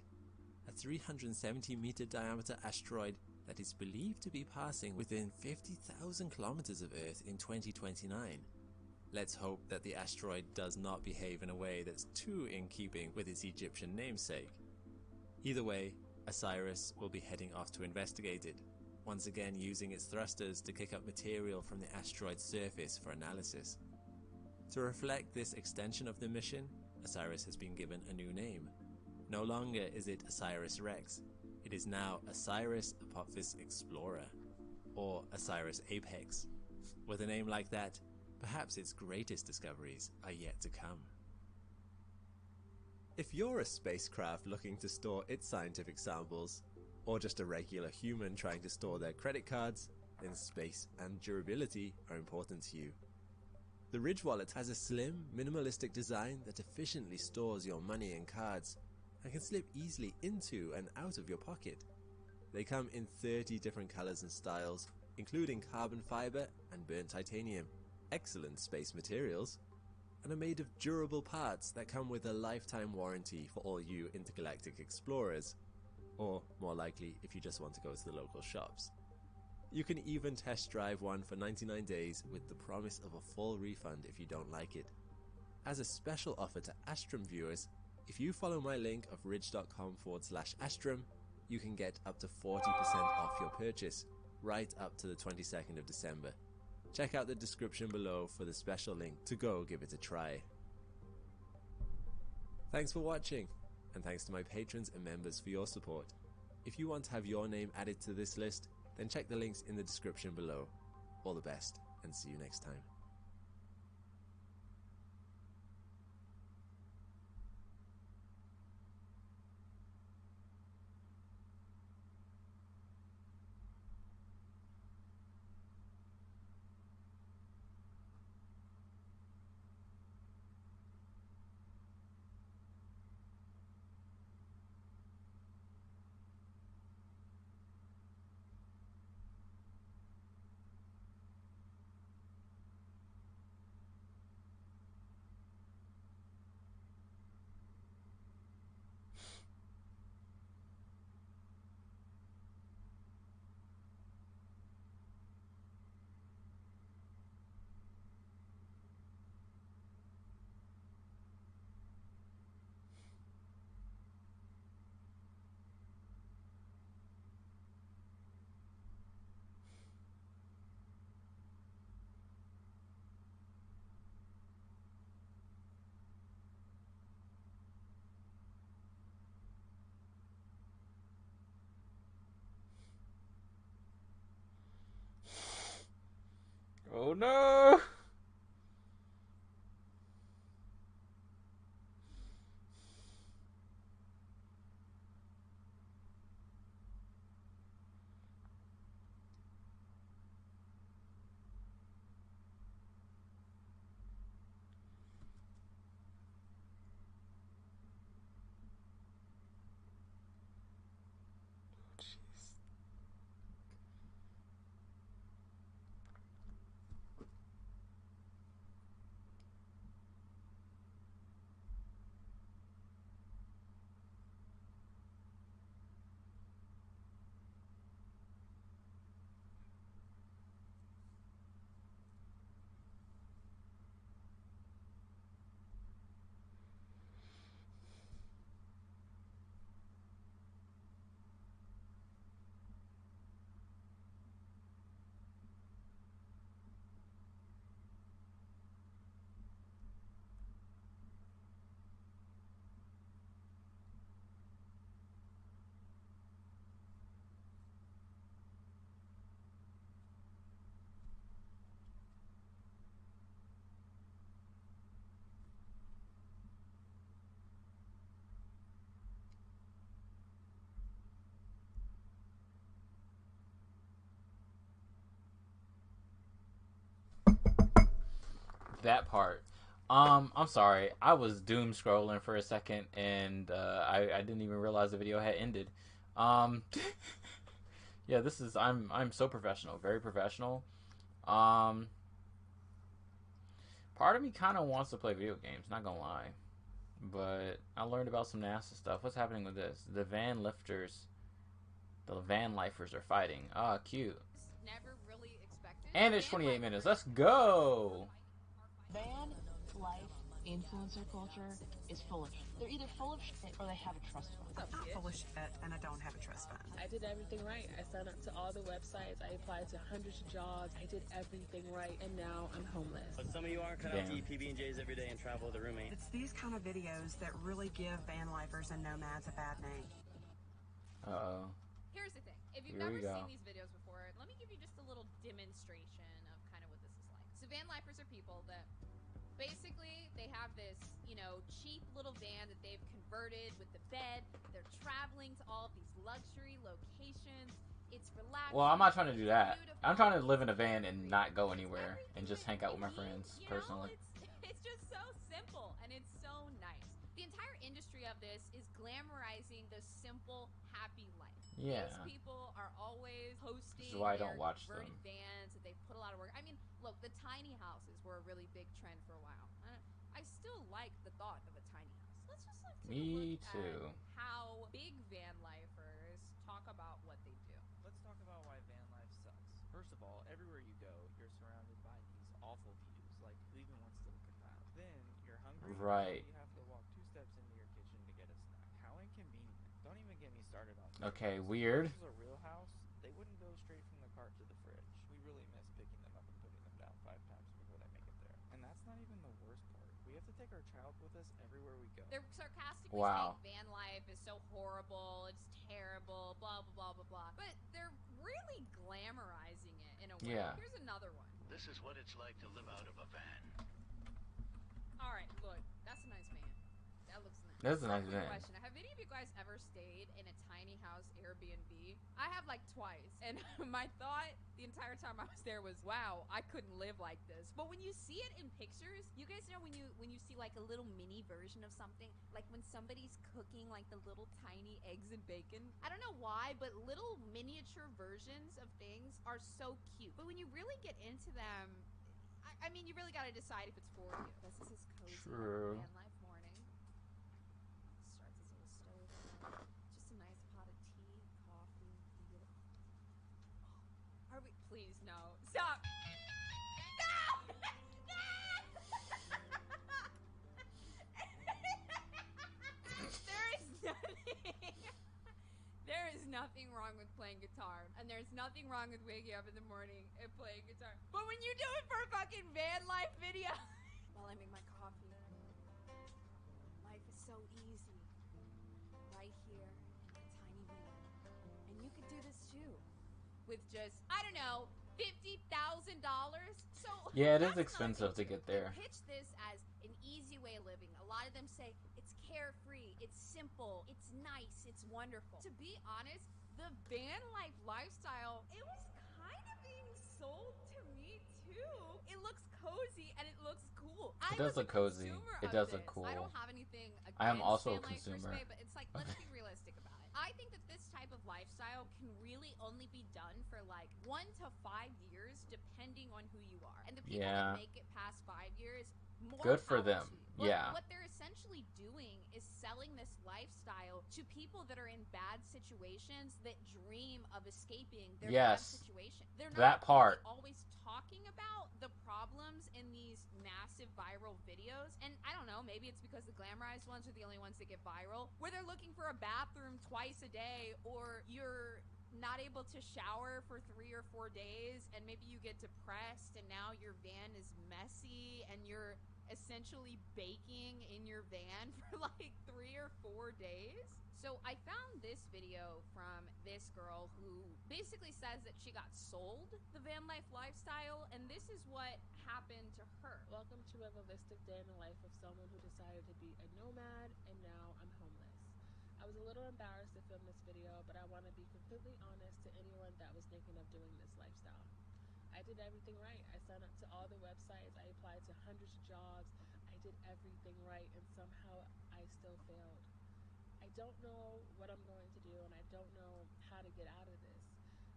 a 370-meter diameter asteroid that is believed to be passing within 50,000 kilometers of Earth in 2029. Let's hope that the asteroid does not behave in a way that's too in keeping with its Egyptian namesake. Either way, OSIRIS will be heading off to investigate it, once again using its thrusters to kick up material from the asteroid's surface for analysis. To reflect this extension of the mission, OSIRIS has been given a new name. No longer is it OSIRIS-REx, it is now OSIRIS Apophis Explorer, or OSIRIS Apex. With a name like that, perhaps its greatest discoveries are yet to come. If you're a spacecraft looking to store its scientific samples, or just a regular human trying to store their credit cards, then space and durability are important to you. The Ridge Wallet has a slim, minimalistic design that efficiently stores your money and cards, and can slip easily into and out of your pocket. They come in 30 different colors and styles, including carbon fiber and burnt titanium. Excellent space materials, and are made of durable parts that come with a lifetime warranty for all you intergalactic explorers. Or, more likely, if you just want to go to the local shops. You can even test drive one for 99 days with the promise of a full refund if you don't like it. As a special offer to Astrum viewers, if you follow my link of ridge.com/Astrum, you can get up to 40% off your purchase, right up to the 22nd of December. Check out the description below for the special link to go give it a try. Thanks for watching, and thanks to my patrons and members for your support. If you want to have your name added to this list, then check the links in the description below. All the best, and see you next time. Oh no! That part. I'm sorry. I was doom scrolling for a second, and I didn't even realize the video had ended. Yeah, this is I'm so professional, very professional. Part of me kind of wants to play video games, not gonna lie, but I learned about some NASA stuff. What's happening with this? The van lifers are fighting. Ah, cute. Never really expected. And it's 28 minutes. Let's go. Van life influencer culture is full of shit. They're either full of shit or they have a trust fund. I'm not full of shit and I don't have a trust fund. I did everything right. I signed up to all the websites. I applied to hundreds of jobs. I did everything right, and now I'm homeless. But some of you aren't cut out to eat PB&Js every day and travel with a roommate. It's these kind of videos that really give van lifers and nomads a bad name. Uh-oh. Here's the thing. If you've never seen these videos before, let me give you just a little demonstration of kind of what this is like. So van lifers are people that basically they have this, cheap little van that they've converted with the bed. They're traveling to all of these luxury locations. It's relaxing. Well, I'm not trying to do that. I'm trying to live in a van and not go anywhere and just hang out with my friends personally. It's just so simple and it's so nice. The entire industry of this is glamorizing the simple, happy life. Yeah. These people are always posting This is why I their don't watch converted them. vans that they've put a lot of work. I mean, look, the tiny houses were a really big trend for a while. I still like the thought of a tiny house. Let's just like take a look at how big van lifers talk about what they do. Let's talk about why van life sucks. First of all, everywhere you go, you're surrounded by these awful views. Like, who even wants to look at that? Then you're hungry. Right. You have to walk 2 steps into your kitchen to get a snack. How inconvenient. Don't even get me started on Okay, weird. If this was a real house, they wouldn't go straight from the cart to the fridge. We really miss picking them up and putting them down 5 times before they make it there. And that's not even the worst part. We have to take our child with us everywhere we go. They're sarcastically saying van life is so horrible, it's terrible, blah, blah, blah, blah, blah. But they're really glamorizing it in a way. Yeah. Here's another one. This is what it's like to live out of a van. All right, look, that's a nice van. That looks nice. That's a nice van. Question: have any of you guys ever stayed in a tiny house Airbnb? I have like twice, and my thought the entire time I was there was, "Wow, I couldn't live like this." But when you see it in pictures, you guys know when you see like a little mini version of something, like when somebody's cooking like the little tiny eggs and bacon. I don't know why, but little miniature versions of things are so cute. But when you really get into them, I mean, you really got to decide if it's for you. This is his cozy van life morning. Starts his little stove on. Just a nice pot of tea, coffee. Are we? Please, no. Stop! No! No! There is nothing wrong with playing guitar, and there's nothing wrong with waking up in the morning and playing guitar. But when you do it for a fucking van life video, while I make my coffee, life is so easy, right here in my tiny van, and you could do this too, with just I don't know, $50,000. So yeah, it is expensive to get there. They pitch this as an easy way of living. A lot of them say it's carefree, it's simple, it's nice, it's wonderful. To be honest, the van life lifestyle, it was kind of being sold to me too. It looks cozy and it looks cool. It does look cozy. It does look cool. I don't have anything against I am also a van life per consumer. se, but it's like, let's be realistic about it. I think that this type of lifestyle can really only be done for like 1 to 5 years, depending on who you are. And the people that make it past 5 years, more good for them. But yeah. What they're essentially doing is selling this lifestyle to people that are in bad situations that dream of escaping their bad situation. They're not really always talking about the problems in these massive viral videos. And I don't know, maybe it's because the glamorized ones are the only ones that get viral, where they're looking for a bathroom twice a day, or you're not able to shower for 3 or 4 days, and maybe you get depressed and now your van is messy and you're essentially baking in your van for like 3 or 4 days. So I found this video from this girl who basically says that she got sold the van life lifestyle, and this is what happened to her. Welcome to a realistic day in the life of someone who decided to be a nomad, and now I'm homeless. I was a little embarrassed to film this video, but I want to be completely honest to anyone that was thinking of doing this lifestyle. I did everything right. I signed up to all the websites. I applied to hundreds of jobs. I did everything right, and somehow I still failed. I don't know what I'm going to do, and I don't know how to get out of this.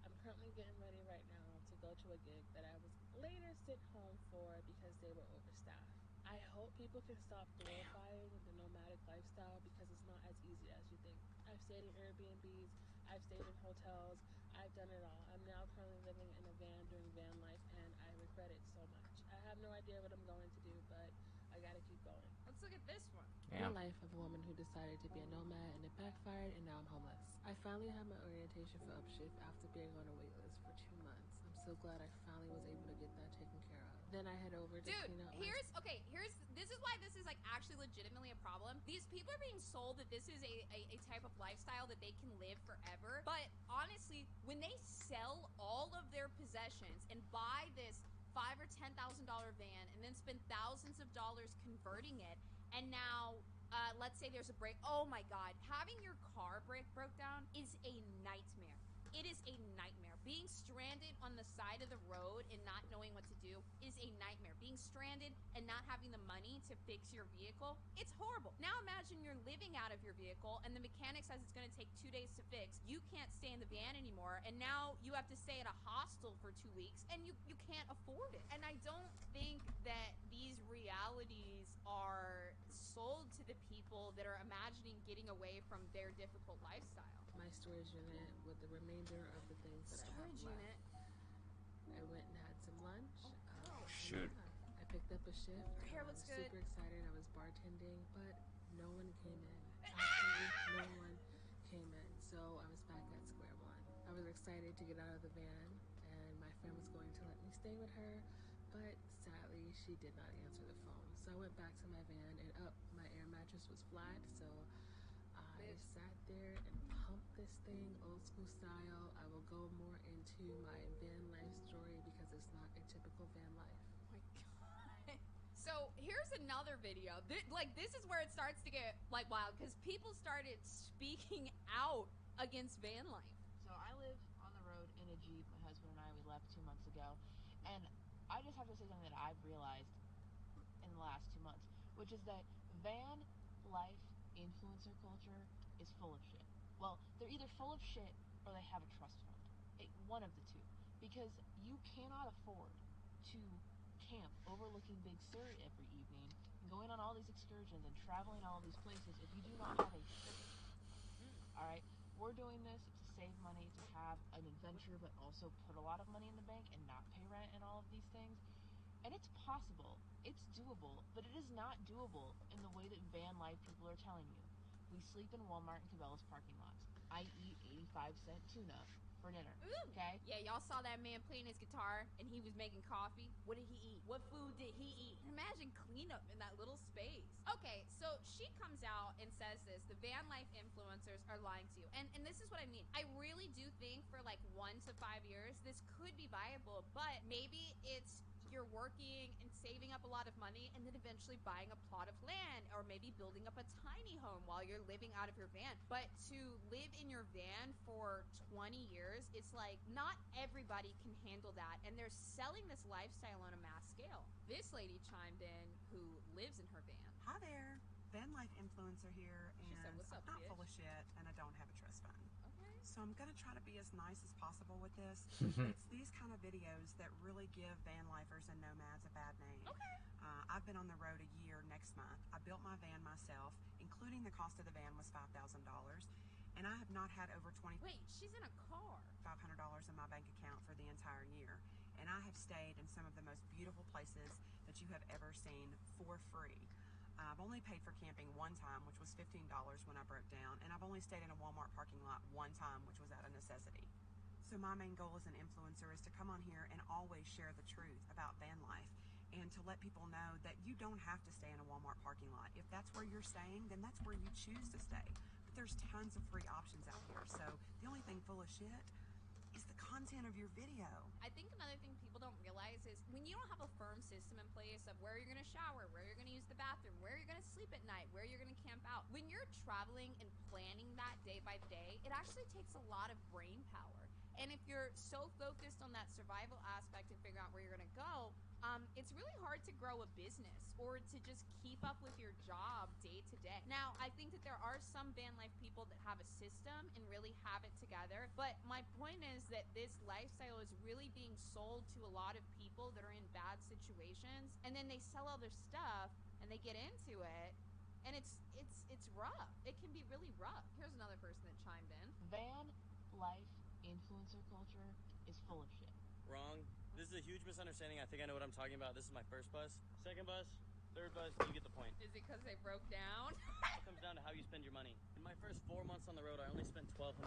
I'm currently getting ready right now to go to a gig that I was later sent home for because they were overstaffed. I hope people can stop glorifying the nomadic lifestyle because it's not as easy as you think. I've stayed in Airbnbs, I've stayed in hotels, I've done it all. I'm now currently living in a van doing van life, and I regret it so much. I have no idea what I'm going to do, but I gotta keep going. Let's look at this one. The life of a woman who decided to be a nomad, and it backfired, and now I'm homeless. I finally had my orientation for Upshift after being on a wait list for 2 months. I'm so glad I finally was able to get that taken care of. Then I head over to clean up this is why this is like actually legitimately a problem. These people are being sold that this is a type of lifestyle that they can live forever. But honestly, when they sell all of their possessions and buy this $5,000 or $10,000 van and then spend thousands of dollars converting it, and now let's say there's a break. Oh my God, having your car broke down is a nightmare. It is a nightmare. Being stranded on the side of the road and not knowing what to do is a nightmare. Being stranded and not having the money to fix your vehicle, it's horrible. Now imagine you're living out of your vehicle and the mechanic says it's gonna take 2 days to fix. You can't stay in the van anymore, and now you have to stay at a hostel for 2 weeks, and you can't afford it. And I don't think that these realities are sold to the people that are imagining getting away from their difficult lifestyle. My storage unit with the remainder of the things that I have left. I went and had some lunch. Shoot. I picked up a shift. Your hair looks good. Super excited. I was bartending, but no one came in. Absolutely no one came in. So I was back at square one. I was excited to get out of the van, and my friend was going to let me stay with her, but sadly she did not answer the phone. So I went back to my van, and my air mattress was flat, so I sat there and pumped this thing old school style. I will go more into my van life story because it's not a typical van life. Oh my god. So here's another video. This is where it starts to get wild, because people started speaking out against van life. So I live on the road in a Jeep. My husband and we left 2 months ago, and I just have to say something that I've realized in the last 2 months, which is that van life influencer culture is full of shit. Well, they're either full of shit or they have a trust fund. One of the two. Because you cannot afford to camp overlooking Big Sur every evening and going on all these excursions and traveling all these places if you do not have a trip. Alright? We're doing this to save money, to have an adventure, but also put a lot of money in the bank and not pay rent and all of these things. And it's possible. It's doable, but it is not doable in the way that van life people are telling you. We sleep in Walmart and Cabela's parking lots. I eat 85-cent tuna for dinner. Ooh. Okay? Yeah, y'all saw that man playing his guitar and he was making coffee. What did he eat? What food did he eat? Imagine cleanup in that little space. Okay, so she comes out and says this: the van life influencers are lying to you. And this is what I mean. I really do think for 1 to 5 years, this could be viable, but maybe it's you're working and saving up a lot of money and then eventually buying a plot of land, or maybe building up a tiny home while you're living out of your van. But to live in your van for 20 years, it's not everybody can handle that, and they're selling this lifestyle on a mass scale. This lady chimed in who lives in her van. Hi there, van life influencer here, and She said, "What's up, I'm not bitch?" full of shit, and I don't have a trust fund. Okay. So I'm gonna try to be as nice as possible with this. It's these kind of videos that really give van lifers and nomads a bad name. Okay. I've been on the road a year next month. I built my van myself, including the cost of the van was $5,000, and I have not had over Wait, she's in a car. $500 in my bank account for the entire year, and I have stayed in some of the most beautiful places that you have ever seen for free. I've only paid for camping one time, which was $15 when I broke down, and I've only stayed in a Walmart parking lot one time, which was out of necessity. So my main goal as an influencer is to come on here and always share the truth about van life, and to let people know that you don't have to stay in a Walmart parking lot. If that's where you're staying, then that's where you choose to stay. But there's tons of free options out here, so the only thing full of shit is the content of your video. I think another thing people don't realize is when you don't have a firm system in place of where you're going to shower, where you're going to use the bathroom, where you're going to sleep at night, where you're going to camp out, when you're traveling and planning that day by day, it actually takes a lot of brain power. And if you're so focused on that survival aspect and figuring out where you're going to go, it's really hard to grow a business or to just keep up with your job day to day. Now, I think that there are some van life people that have a system and really have it together, but my point is that this lifestyle is really being sold to a lot of people that are in bad situations, and then they sell all their stuff and they get into it, and it's rough. It can be really rough. Here's another person that chimed in. Van life influencer culture is full of shit. Wrong. This is a huge misunderstanding. I think I know what I'm talking about. This is my first bus. Second bus, third bus, you get the point. Is it because they broke down? It comes down to how you spend your money. In my first 4 months on the road, I only spent $1,200.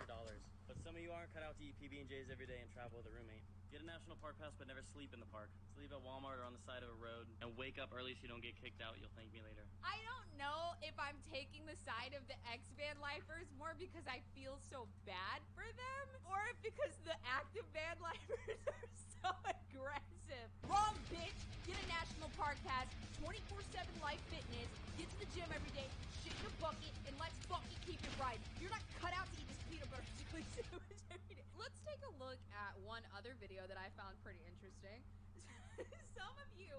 But some of you aren't cut out to eat PB&Js every day and travel with a roommate. Get a national park pass, but never sleep in the park. Sleep at Walmart or on the side of a road, and wake up early so you don't get kicked out. You'll thank me later. I don't know if I'm taking the side of the ex-van lifers more because I feel so bad for them, or if because the active van lifers are so aggressive. Wrong, bitch! Get a national park pass, 24/7 life fitness, get to the gym every day, shit in a bucket, and let's fucking keep it right. You're not cut out to eat this peanut butter jelly sandwich every day. Let's video that I found pretty interesting. Some of you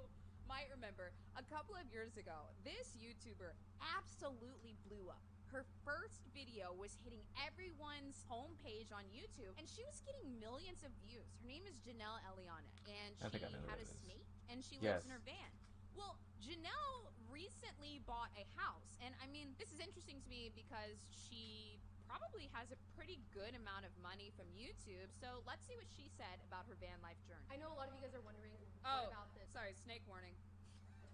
might remember a couple of years ago, this YouTuber absolutely blew up. Her first video was hitting everyone's homepage on YouTube, and she was getting millions of views. Her name is Janelle Eliana, and she had a snake, and she lives in her van. Well, Janelle recently bought a house, and I mean, this is interesting to me because she probably has a pretty good amount of money from YouTube, so let's see what she said about her van life journey. I know a lot of you guys are wondering what about this sorry, snake warning.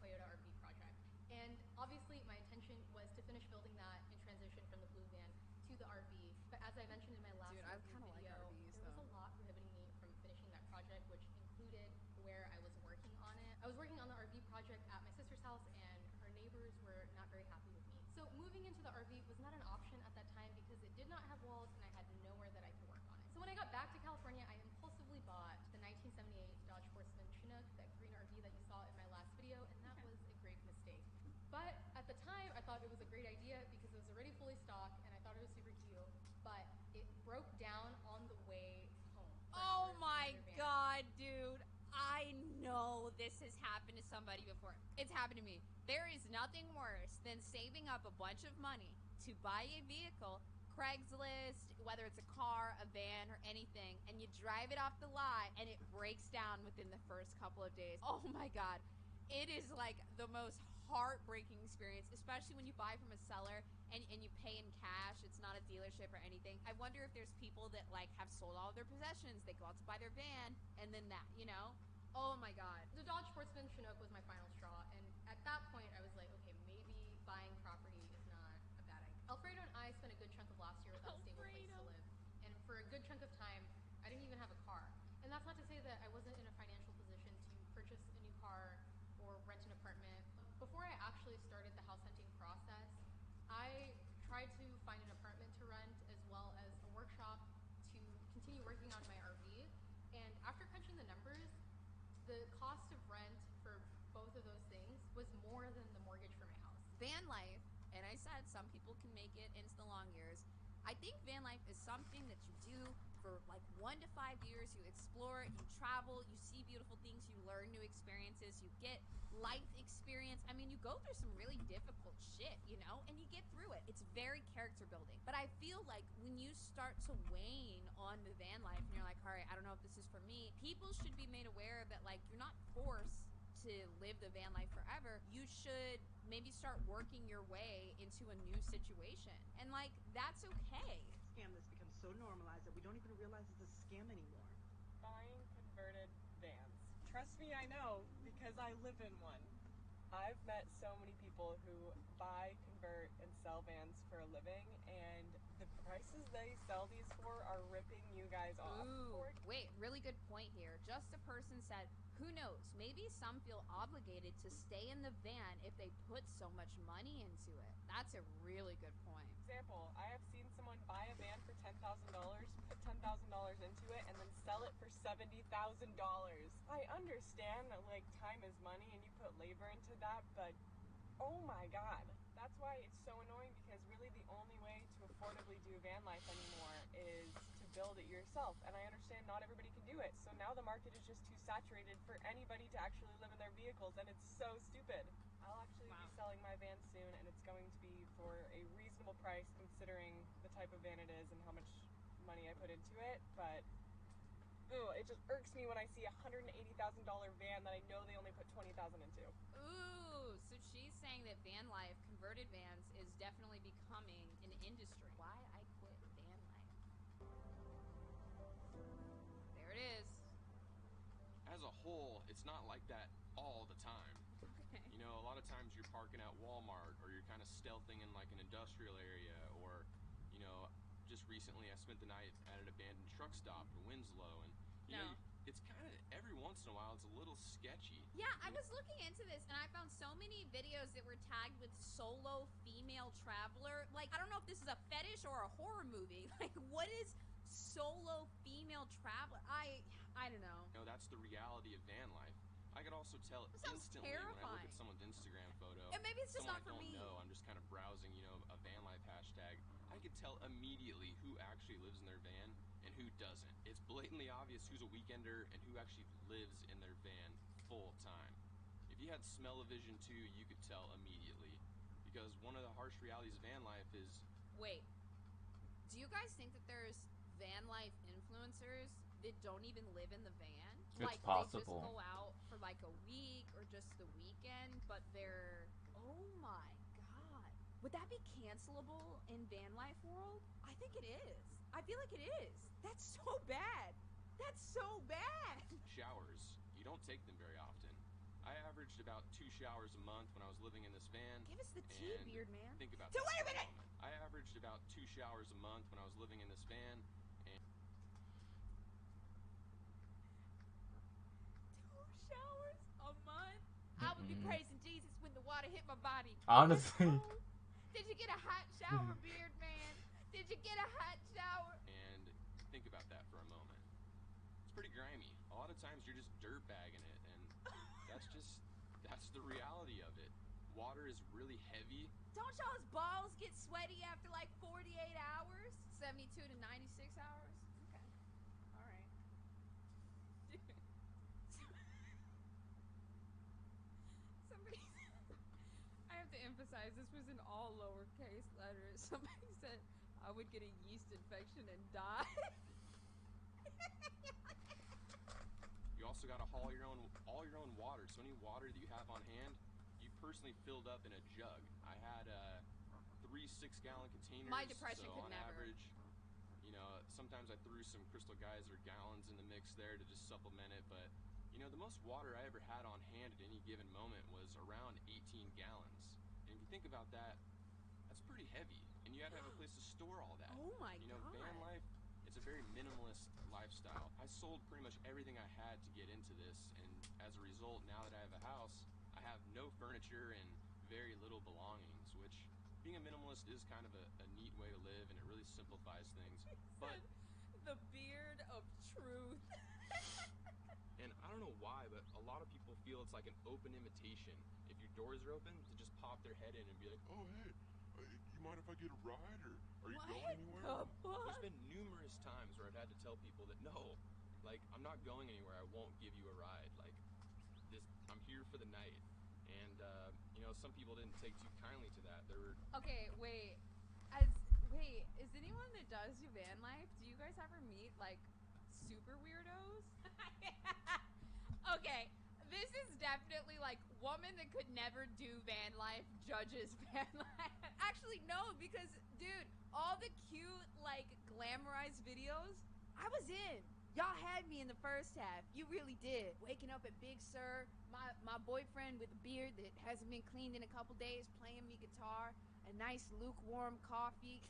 Toyota RV project. And obviously my intention was to finish building that and transition from the blue van to the RV. But as I mentioned in my last video, there was a lot prohibiting me from finishing that project, which included where I was working on it. I was working on the RV project at my sister's house, and her neighbors were not very happy with me. So moving into the RV was not an option at that time because it did not have walls and I had nowhere that I could work on it. So when I got back to California, I impulsively bought the 1978 Dodge Sportsman Chinook, that green RV that you saw in my last video, and that was a great mistake. But at the time, I thought it was a great idea because it was already fully stocked and I thought it was super cute, but it broke down on the way home. Oh my god, dude. I know this has happened to somebody before. It's happened to me. There is nothing worse than saving up a bunch of money to buy a vehicle, Craigslist, whether it's a car, a van, or anything, and you drive it off the lot and it breaks down within the first couple of days. Oh my god. It is like the most heartbreaking experience, especially when you buy from a seller and you pay in cash. It's not a dealership or anything. I wonder if there's people that like have sold all of their possessions. They go out to buy their van and then that, you know? Oh my god. The Dodge Sportsman Chinook was my final straw, and at that point I was like, okay, maybe buying property is not a bad idea. Alfredo and I spent a good chunk of last year without a stable place to live, and for a good chunk of time I didn't even have a car. And that's not to say that I wasn't in a financial position to purchase a new car or rent an apartment. Before I actually started the house hunting process, I tried to find an apartment to rent as well as a workshop to continue working on my RV. And after crunching the numbers, the cost of rent for both of those things was more than the mortgage for my house. Van life, and I said some people can make it into the long years. I think van life is something that you do for like 1 to 5 years. You explore, you travel, you see beautiful things, you learn new experiences, you get life experience. I mean, you go through some really difficult shit, you know, and you get through it. It's very character building. But I feel like when you start to wane on the van life and you're like, all right, I don't know if this is for me, people should be made aware that like you're not forced to live the van life forever. You should maybe start working your way into a new situation, and like that's okay. Scam that's become so normalized that we don't even realize it's a scam anymore. Buying converted vans. Trust me, I know, because I live in one. I've met so many people who buy, convert, and sell vans for a living, and the prices they sell these for are ripping you guys off. Ooh, wait, really good point here. Just a person said, who knows, maybe some feel obligated to stay in the van if they put so much money into it. That's a really good point. Example, I have seen someone buy a van for $10,000, put $10,000 into it, and then sell it for $70,000. I understand that like time is money and you put labor into that, but oh my god. That's why it's so annoying, because really the only way to affordably do van life anymore is to build it yourself. And I understand not everybody can do it. So now the market is just too saturated for anybody to actually live in their vehicles, and it's so stupid. I'll actually be selling my van soon, and it's going to be for a reasonable price considering the type of van it is and how much money I put into it. But it just irks me when I see a $180,000 van that I know they only put $20,000 into. Ooh, so she's saying that van life, converted vans, is definitely becoming an industry. Why I quit van life. There it is. As a whole, it's not like that all the time. Okay. You know, a lot of times you're parking at Walmart, or you're kind of stealthing in like an industrial area, or, you know, just recently I spent the night at an abandoned truck stop in Winslow, and you know, it's kind of every once in a while it's a little sketchy. Yeah, I was looking into this and I found so many videos that were tagged with solo female traveler. Like, I don't know if this is a fetish or a horror movie. Like, what is solo female traveler? I don't know. You know, that's the reality of van life. I could also tell instantly when I look at someone's Instagram photo. And maybe it's just not for me. I don't know, I'm just kind of browsing, you know, a van life hashtag. I could tell immediately who actually lives in their van and who doesn't. It's blatant. blatantly obvious who's a weekender and who actually lives in their van full time. If you had smell-o-vision too, you could tell immediately. Because one of the harsh realities of van life is... Wait, do you guys think that there's van life influencers that don't even live in the van? It's like possible. They just go out for like a week or just the weekend, but they're... Oh my god. Would that be cancelable in van life world? I think it is. I feel like it is. That's so bad. That's so bad. Showers. You don't take them very often. I averaged about 2 showers a month when I was living in this van. Give us the tea, and beard man. Think about So that wait a for minute! moment. I averaged about 2 showers a month when I was living in this van. And 2 showers a month? I would be praising Jesus when the water hit my body. Honestly. Did you get a hot shower, beard man? Did you get a hot shower? And think about that for a moment. It's pretty grimy. A lot of times you're just dirt bagging it, and that's the reality of it. Water is really heavy. Don't y'all's balls get sweaty after like 48 hours? 72 to 96 hours? Okay. All right. Somebody I have to emphasize, this was in all lowercase letters. Somebody said I would get a yeast infection and die. You also got to haul all your own water. So any water that you have on hand, you personally filled up in a jug. I had 3 6-gallon containers. My depression so could on never. average, sometimes I threw some Crystal Geyser gallons in the mix there to just supplement it. But the most water I ever had on hand at any given moment was around 18 gallons. And if you think about that, that's pretty heavy. And you had to have a place to store all that. Oh my god. Van life, it's a very minimalist lifestyle. I sold pretty much everything I had to get into this, and as a result, now that I have a house, I have no furniture and very little belongings, which being a minimalist is kind of a neat way to live, and it really simplifies things. But the beard of truth. and I don't know why, but a lot of people feel it's like an open invitation. If your doors are open, to just pop their head in and be like, "Oh hey, you mind if I get a ride, or are you going anywhere?" There's been numerous times where I've had to tell people that no, like I'm not going anywhere. I won't give you a ride. Like I'm here for the night. And some people didn't take too kindly to that. There were Okay, wait. Is anyone that does your van life, do you guys ever meet like super weirdos? Okay, this is definitely like woman that could never do van life judges van life. Actually, no, because dude, all the cute like glamorized videos, I was in. Y'all had me in the first half. You really did. Waking up at Big Sur, my boyfriend with a beard that hasn't been cleaned in a couple days, playing me guitar, a nice lukewarm coffee.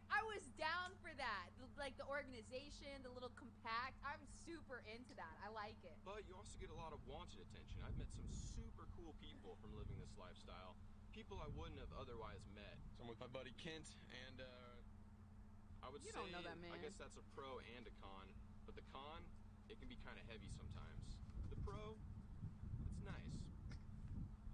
I was down for that. Like the organization, the little compact. I'm super into that. I like it. But you also get a lot of wanted attention. I've met some super cool people from living this lifestyle. People I wouldn't have otherwise met. So I'm with my buddy Kent, and I would say, don't know that man. I guess that's a pro and a con. But the con, it can be kind of heavy sometimes. The pro, it's nice.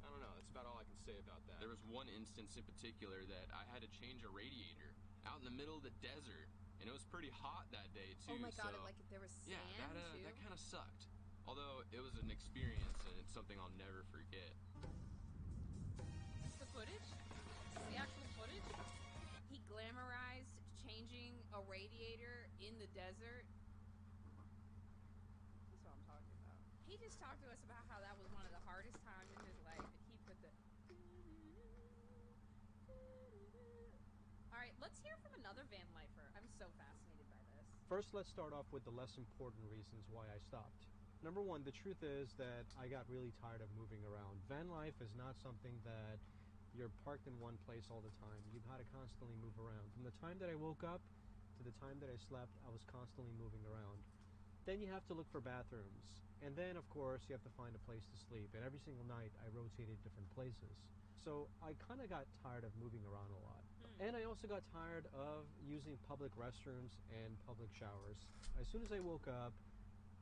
I don't know, that's about all I can say about that. There was one instance in particular that I had to change a radiator out in the middle of the desert. And it was pretty hot that day, too. Oh my god, so, like if there was sand, too? that kind of sucked. Although, it was an experience, and it's something I'll never forget. The footage? The actual footage? He glamorized changing a radiator in the desert. That's what I'm talking about. He just talked to us about how that was one of the hardest times in his life, and he put the... Alright, let's hear from another van lifer. I'm so fascinated by this. First, let's start off with the less important reasons why I stopped. Number one, the truth is that I got really tired of moving around. Van life is not something that you're parked in one place all the time. You've got to constantly move around. From the time that I woke up to the time that I slept, I was constantly moving around. Then you have to look for bathrooms. And then, of course, you have to find a place to sleep. And every single night, I rotated different places. So I kind of got tired of moving around a lot. And I also got tired of using public restrooms and public showers. As soon as I woke up,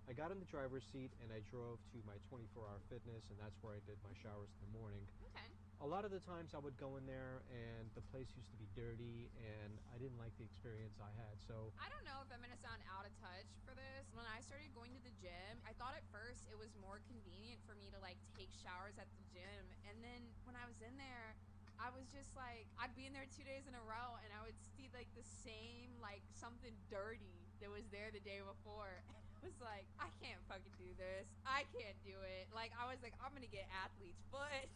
I got in the driver's seat and I drove to my 24-hour fitness, and that's where I did my showers in the morning. Okay. A lot of the times I would go in there and the place used to be dirty and I didn't like the experience I had. So I don't know if I'm gonna sound out of touch for this. When I started going to the gym, I thought at first it was more convenient for me to like take showers at the gym. And then when I was in there, I was just like, I'd be in there 2 days in a row and I would see like the same, like something dirty that was there the day before. And I was like, I can't fucking do this. I can't do it. Like, I was like, I'm gonna get athlete's foot.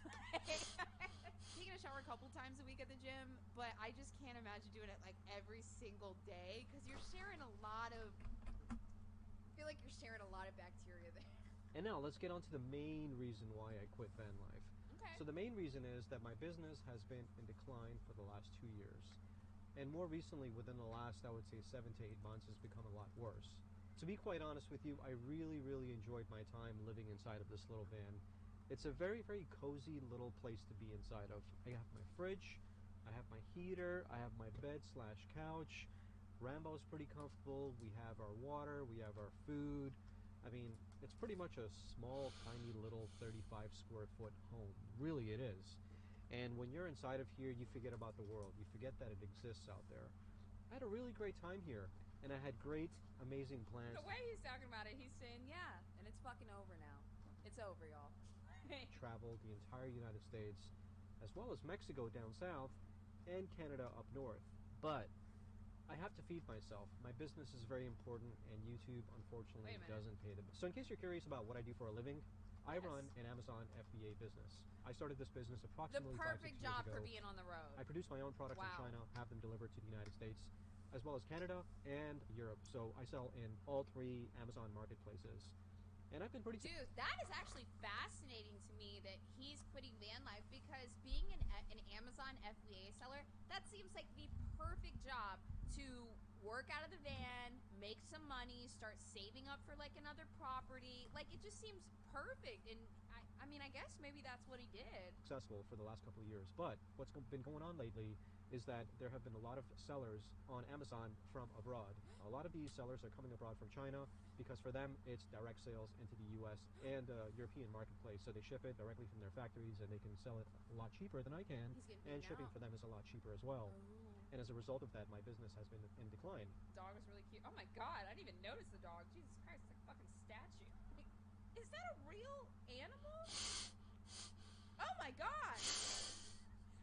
Taking a shower a couple times a week at the gym, but I just can't imagine doing it like every single day because you're sharing a lot of, I feel like you're sharing a lot of bacteria there. And now let's get on to the main reason why I quit van life. Okay. So the main reason is that my business has been in decline for the last 2 years. And more recently, within the last, I would say 7 to 8 months, has become a lot worse. To be quite honest with you, I really, really enjoyed my time living inside of this little van. It's a very, very cozy little place to be inside of. I have my fridge, I have my heater, I have my bed slash couch. Rambo's pretty comfortable. We have our water, we have our food. I mean, it's pretty much a small, tiny little 35 square foot home. Really, it is. And when you're inside of here, you forget about the world. You forget that it exists out there. I had a really great time here, and I had great, amazing plans. The way he's talking about it, he's saying, yeah, and it's fucking over now. It's over, y'all. Travel the entire United States, as well as Mexico down south, and Canada up north. But I have to feed myself. My business is very important, and YouTube, unfortunately, doesn't pay the bill. So in case you're curious about what I do for a living, I run an Amazon FBA business. I started this business approximately 5-6 years ago. The perfect job for being on the road. I produce my own products in China, have them delivered to the United States, as well as Canada and Europe. So I sell in all 3 Amazon marketplaces. And I've been pretty... Dude, that is actually fascinating to me that he's quitting van life, because being an Amazon FBA seller, that seems like the perfect job to work out of the van, make some money, start saving up for like another property. Like, it just seems perfect. And I mean, I guess maybe that's what he did. Successful for the last couple of years. But what's been going on lately is that there have been a lot of sellers on Amazon from abroad. A lot of these sellers are coming abroad from China because for them it's direct sales into the US and European marketplace. So they ship it directly from their factories and they can sell it a lot cheaper than I can. And shipping for them is a lot cheaper as well. And as a result of that, my business has been in decline. The dog is really cute. Oh my god, I didn't even notice the dog. Jesus Christ, it's like a fucking statue. Is that a real animal? Oh my god!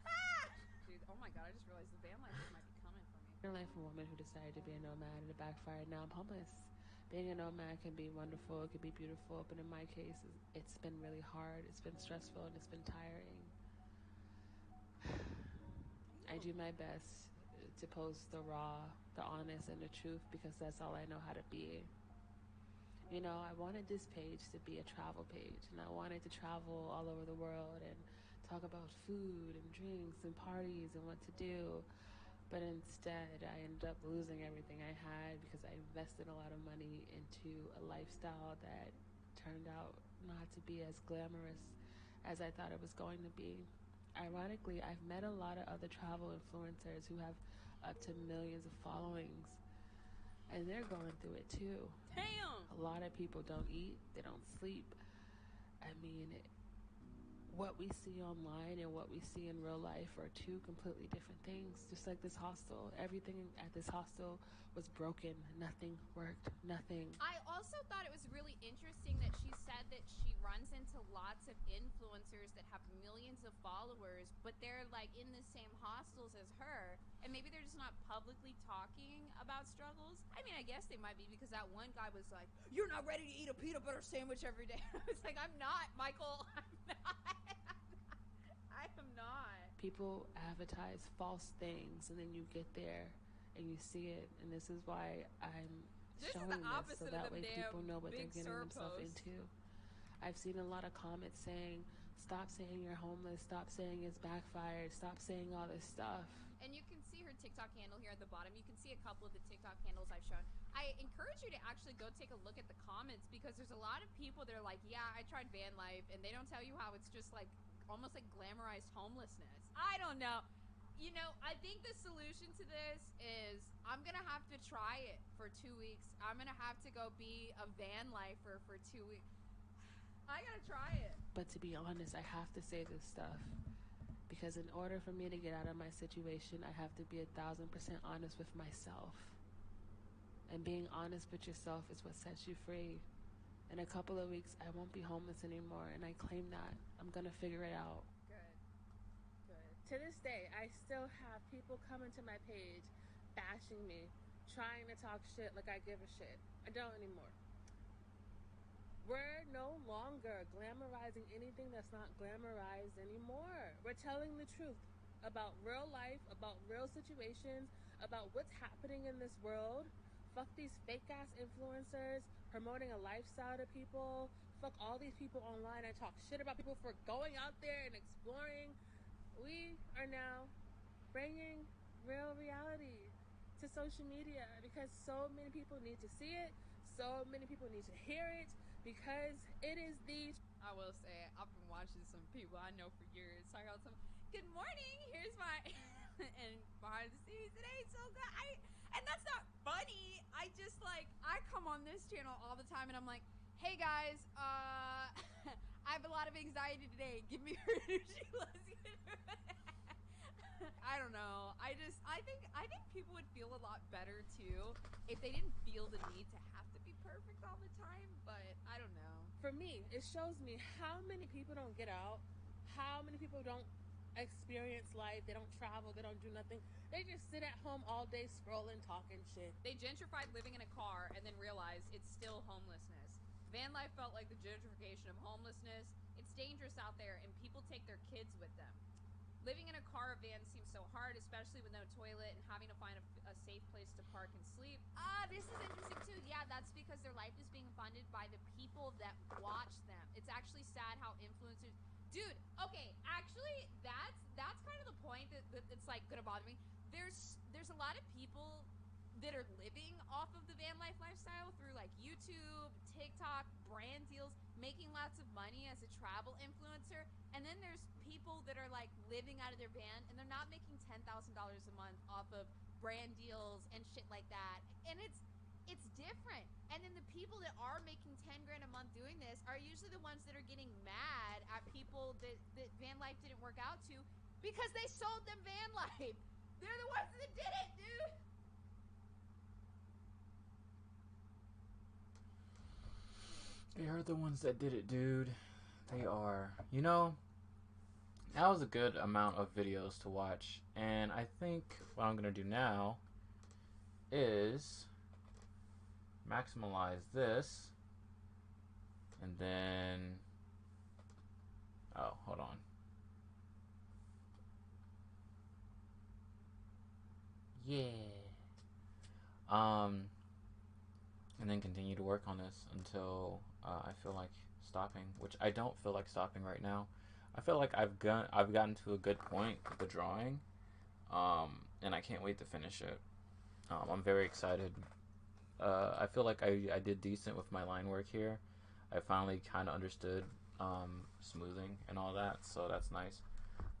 Ah! Dude, oh my god, I just realized the van life might be coming for me. In life, a woman who decided to be a nomad and it backfired. Now I'm homeless. Being a nomad can be wonderful, it can be beautiful, but in my case, it's been really hard, it's been stressful, and it's been tiring. I do my best to post the raw, the honest, and the truth because that's all I know how to be. You know, I wanted this page to be a travel page, and I wanted to travel all over the world and talk about food and drinks and parties and what to do. But instead, I ended up losing everything I had because I invested a lot of money into a lifestyle that turned out not to be as glamorous as I thought it was going to be. Ironically, I've met a lot of other travel influencers who have up to millions of followings, and they're going through it too. Damn! A lot of people don't eat, they don't sleep. I mean, what we see online and what we see in real life are 2 completely different things. Just like this hostel, everything at this hostel was broken. Nothing worked, nothing. I also thought it was really interesting that she said that she runs into lots of influencers that have millions of followers, but they're like in the same hostels as her, and maybe they're just not publicly talking about struggles. I mean, I guess they might be, because that one guy was like, "You're not ready to eat a peanut butter sandwich every day." I was like, I'm not, Michael. I'm not. I am not. People advertise false things, and then you get there and you see it, and this is why I'm showing this, so that way people know what they're getting themselves into. I've seen a lot of comments saying, stop saying you're homeless, stop saying it's backfired, stop saying all this stuff. And you can see her TikTok handle here at the bottom. You can see a couple of the TikTok handles I've shown. I encourage you to actually go take a look at the comments, because there's a lot of people that are like, yeah, I tried van life, and they don't tell you how it's just like almost like glamorized homelessness. I don't know. You know, I think the solution to this is I'm gonna have to try it for 2 weeks. I'm gonna have to go be a van lifer for 2 weeks. I gotta try it. But to be honest, I have to say this stuff. Because in order for me to get out of my situation, I have to be 1,000% honest with myself. And being honest with yourself is what sets you free. In a couple of weeks, I won't be homeless anymore, and I claim that. I'm gonna figure it out. Good. Good. To this day, I still have people coming to my page, bashing me, trying to talk shit like I give a shit. I don't anymore. We're no longer glamorizing anything that's not glamorized anymore. We're telling the truth about real life, about real situations, about what's happening in this world. Fuck these fake-ass influencers promoting a lifestyle to people. Fuck all these people online and talk shit about people for going out there and exploring. We are now bringing real reality to social media because so many people need to see it. So many people need to hear it because it is the... I will say, I've been watching some people I know for years talk about some, good morning, here's my, and behind the scenes, it ain't so good. And that's not funny. I just like, I come on this channel all the time and I'm like, hey guys, I have a lot of anxiety today. Give me your energy. Let's get it. I don't know. I think people would feel a lot better too if they didn't feel the need to have to be perfect all the time, but I don't know. For me, it shows me how many people don't get out, how many people don't experience life, they don't travel, they don't do nothing. They just sit at home all day scrolling, talking shit. They gentrified living in a car and then realized it's still homelessness. Van life felt like the gentrification of homelessness. It's dangerous out there and people take their kids with them. Living in a car or van seems so hard, especially with no toilet and having to find a safe place to park and sleep. This is interesting too. Yeah, that's because their life is being funded by the people that watch them. It's actually sad how influencers... Dude, okay, actually, that's kind of the point that it's like gonna bother me. There's a lot of people that are living off of the van life lifestyle through like YouTube, TikTok, brand deals, making lots of money as a travel influencer. And then there's people that are like living out of their van and they're not making $10,000 a month off of brand deals and shit like that. And it's different. And then the people that are making 10 grand a month doing this are usually the ones that are getting mad at people that van life didn't work out to because they sold them van life. They're the ones that did it, dude. They are the ones that did it, dude. They are. You know, that was a good amount of videos to watch. And I think what I'm going to do now is maximize this. And then... Oh, hold on. Yeah. And then continue to work on this until I feel like stopping, which I don't feel like stopping right now. I feel like I've gotten to a good point with the drawing, and I can't wait to finish it. I'm very excited. I feel like I did decent with my line work here. I finally kind of understood smoothing and all that, so that's nice.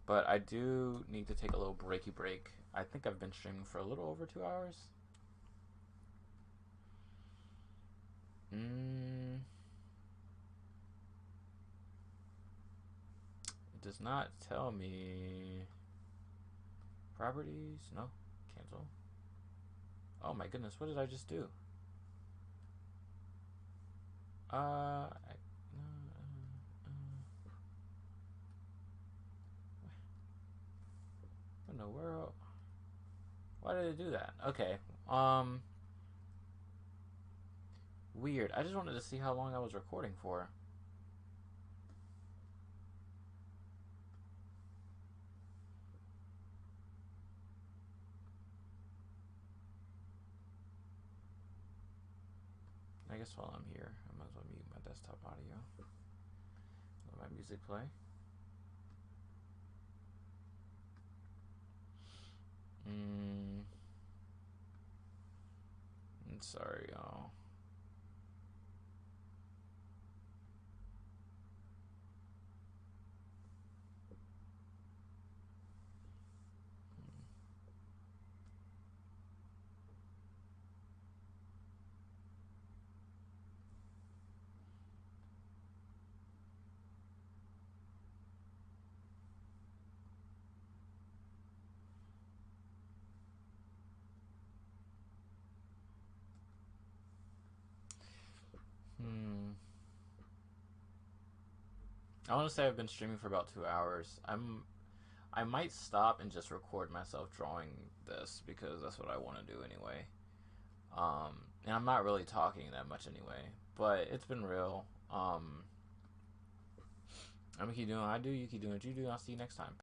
But I do need to take a little breaky break. I think I've been streaming for a little over 2 hours. It does not tell me properties. No, cancel. Oh my goodness, what did I just do? What in the world? Why did it do that? Okay. Weird. I just wanted to see how long I was recording for. I guess while I'm here, I might as well mute my desktop audio. Let my music play. I'm sorry, y'all. I want to say I've been streaming for about 2 hours. I might stop and just record myself drawing this because that's what I want to do anyway. And I'm not really talking that much anyway, but it's been real. I'm gonna keep doing what I do. You keep doing what you do. I'll see you next time.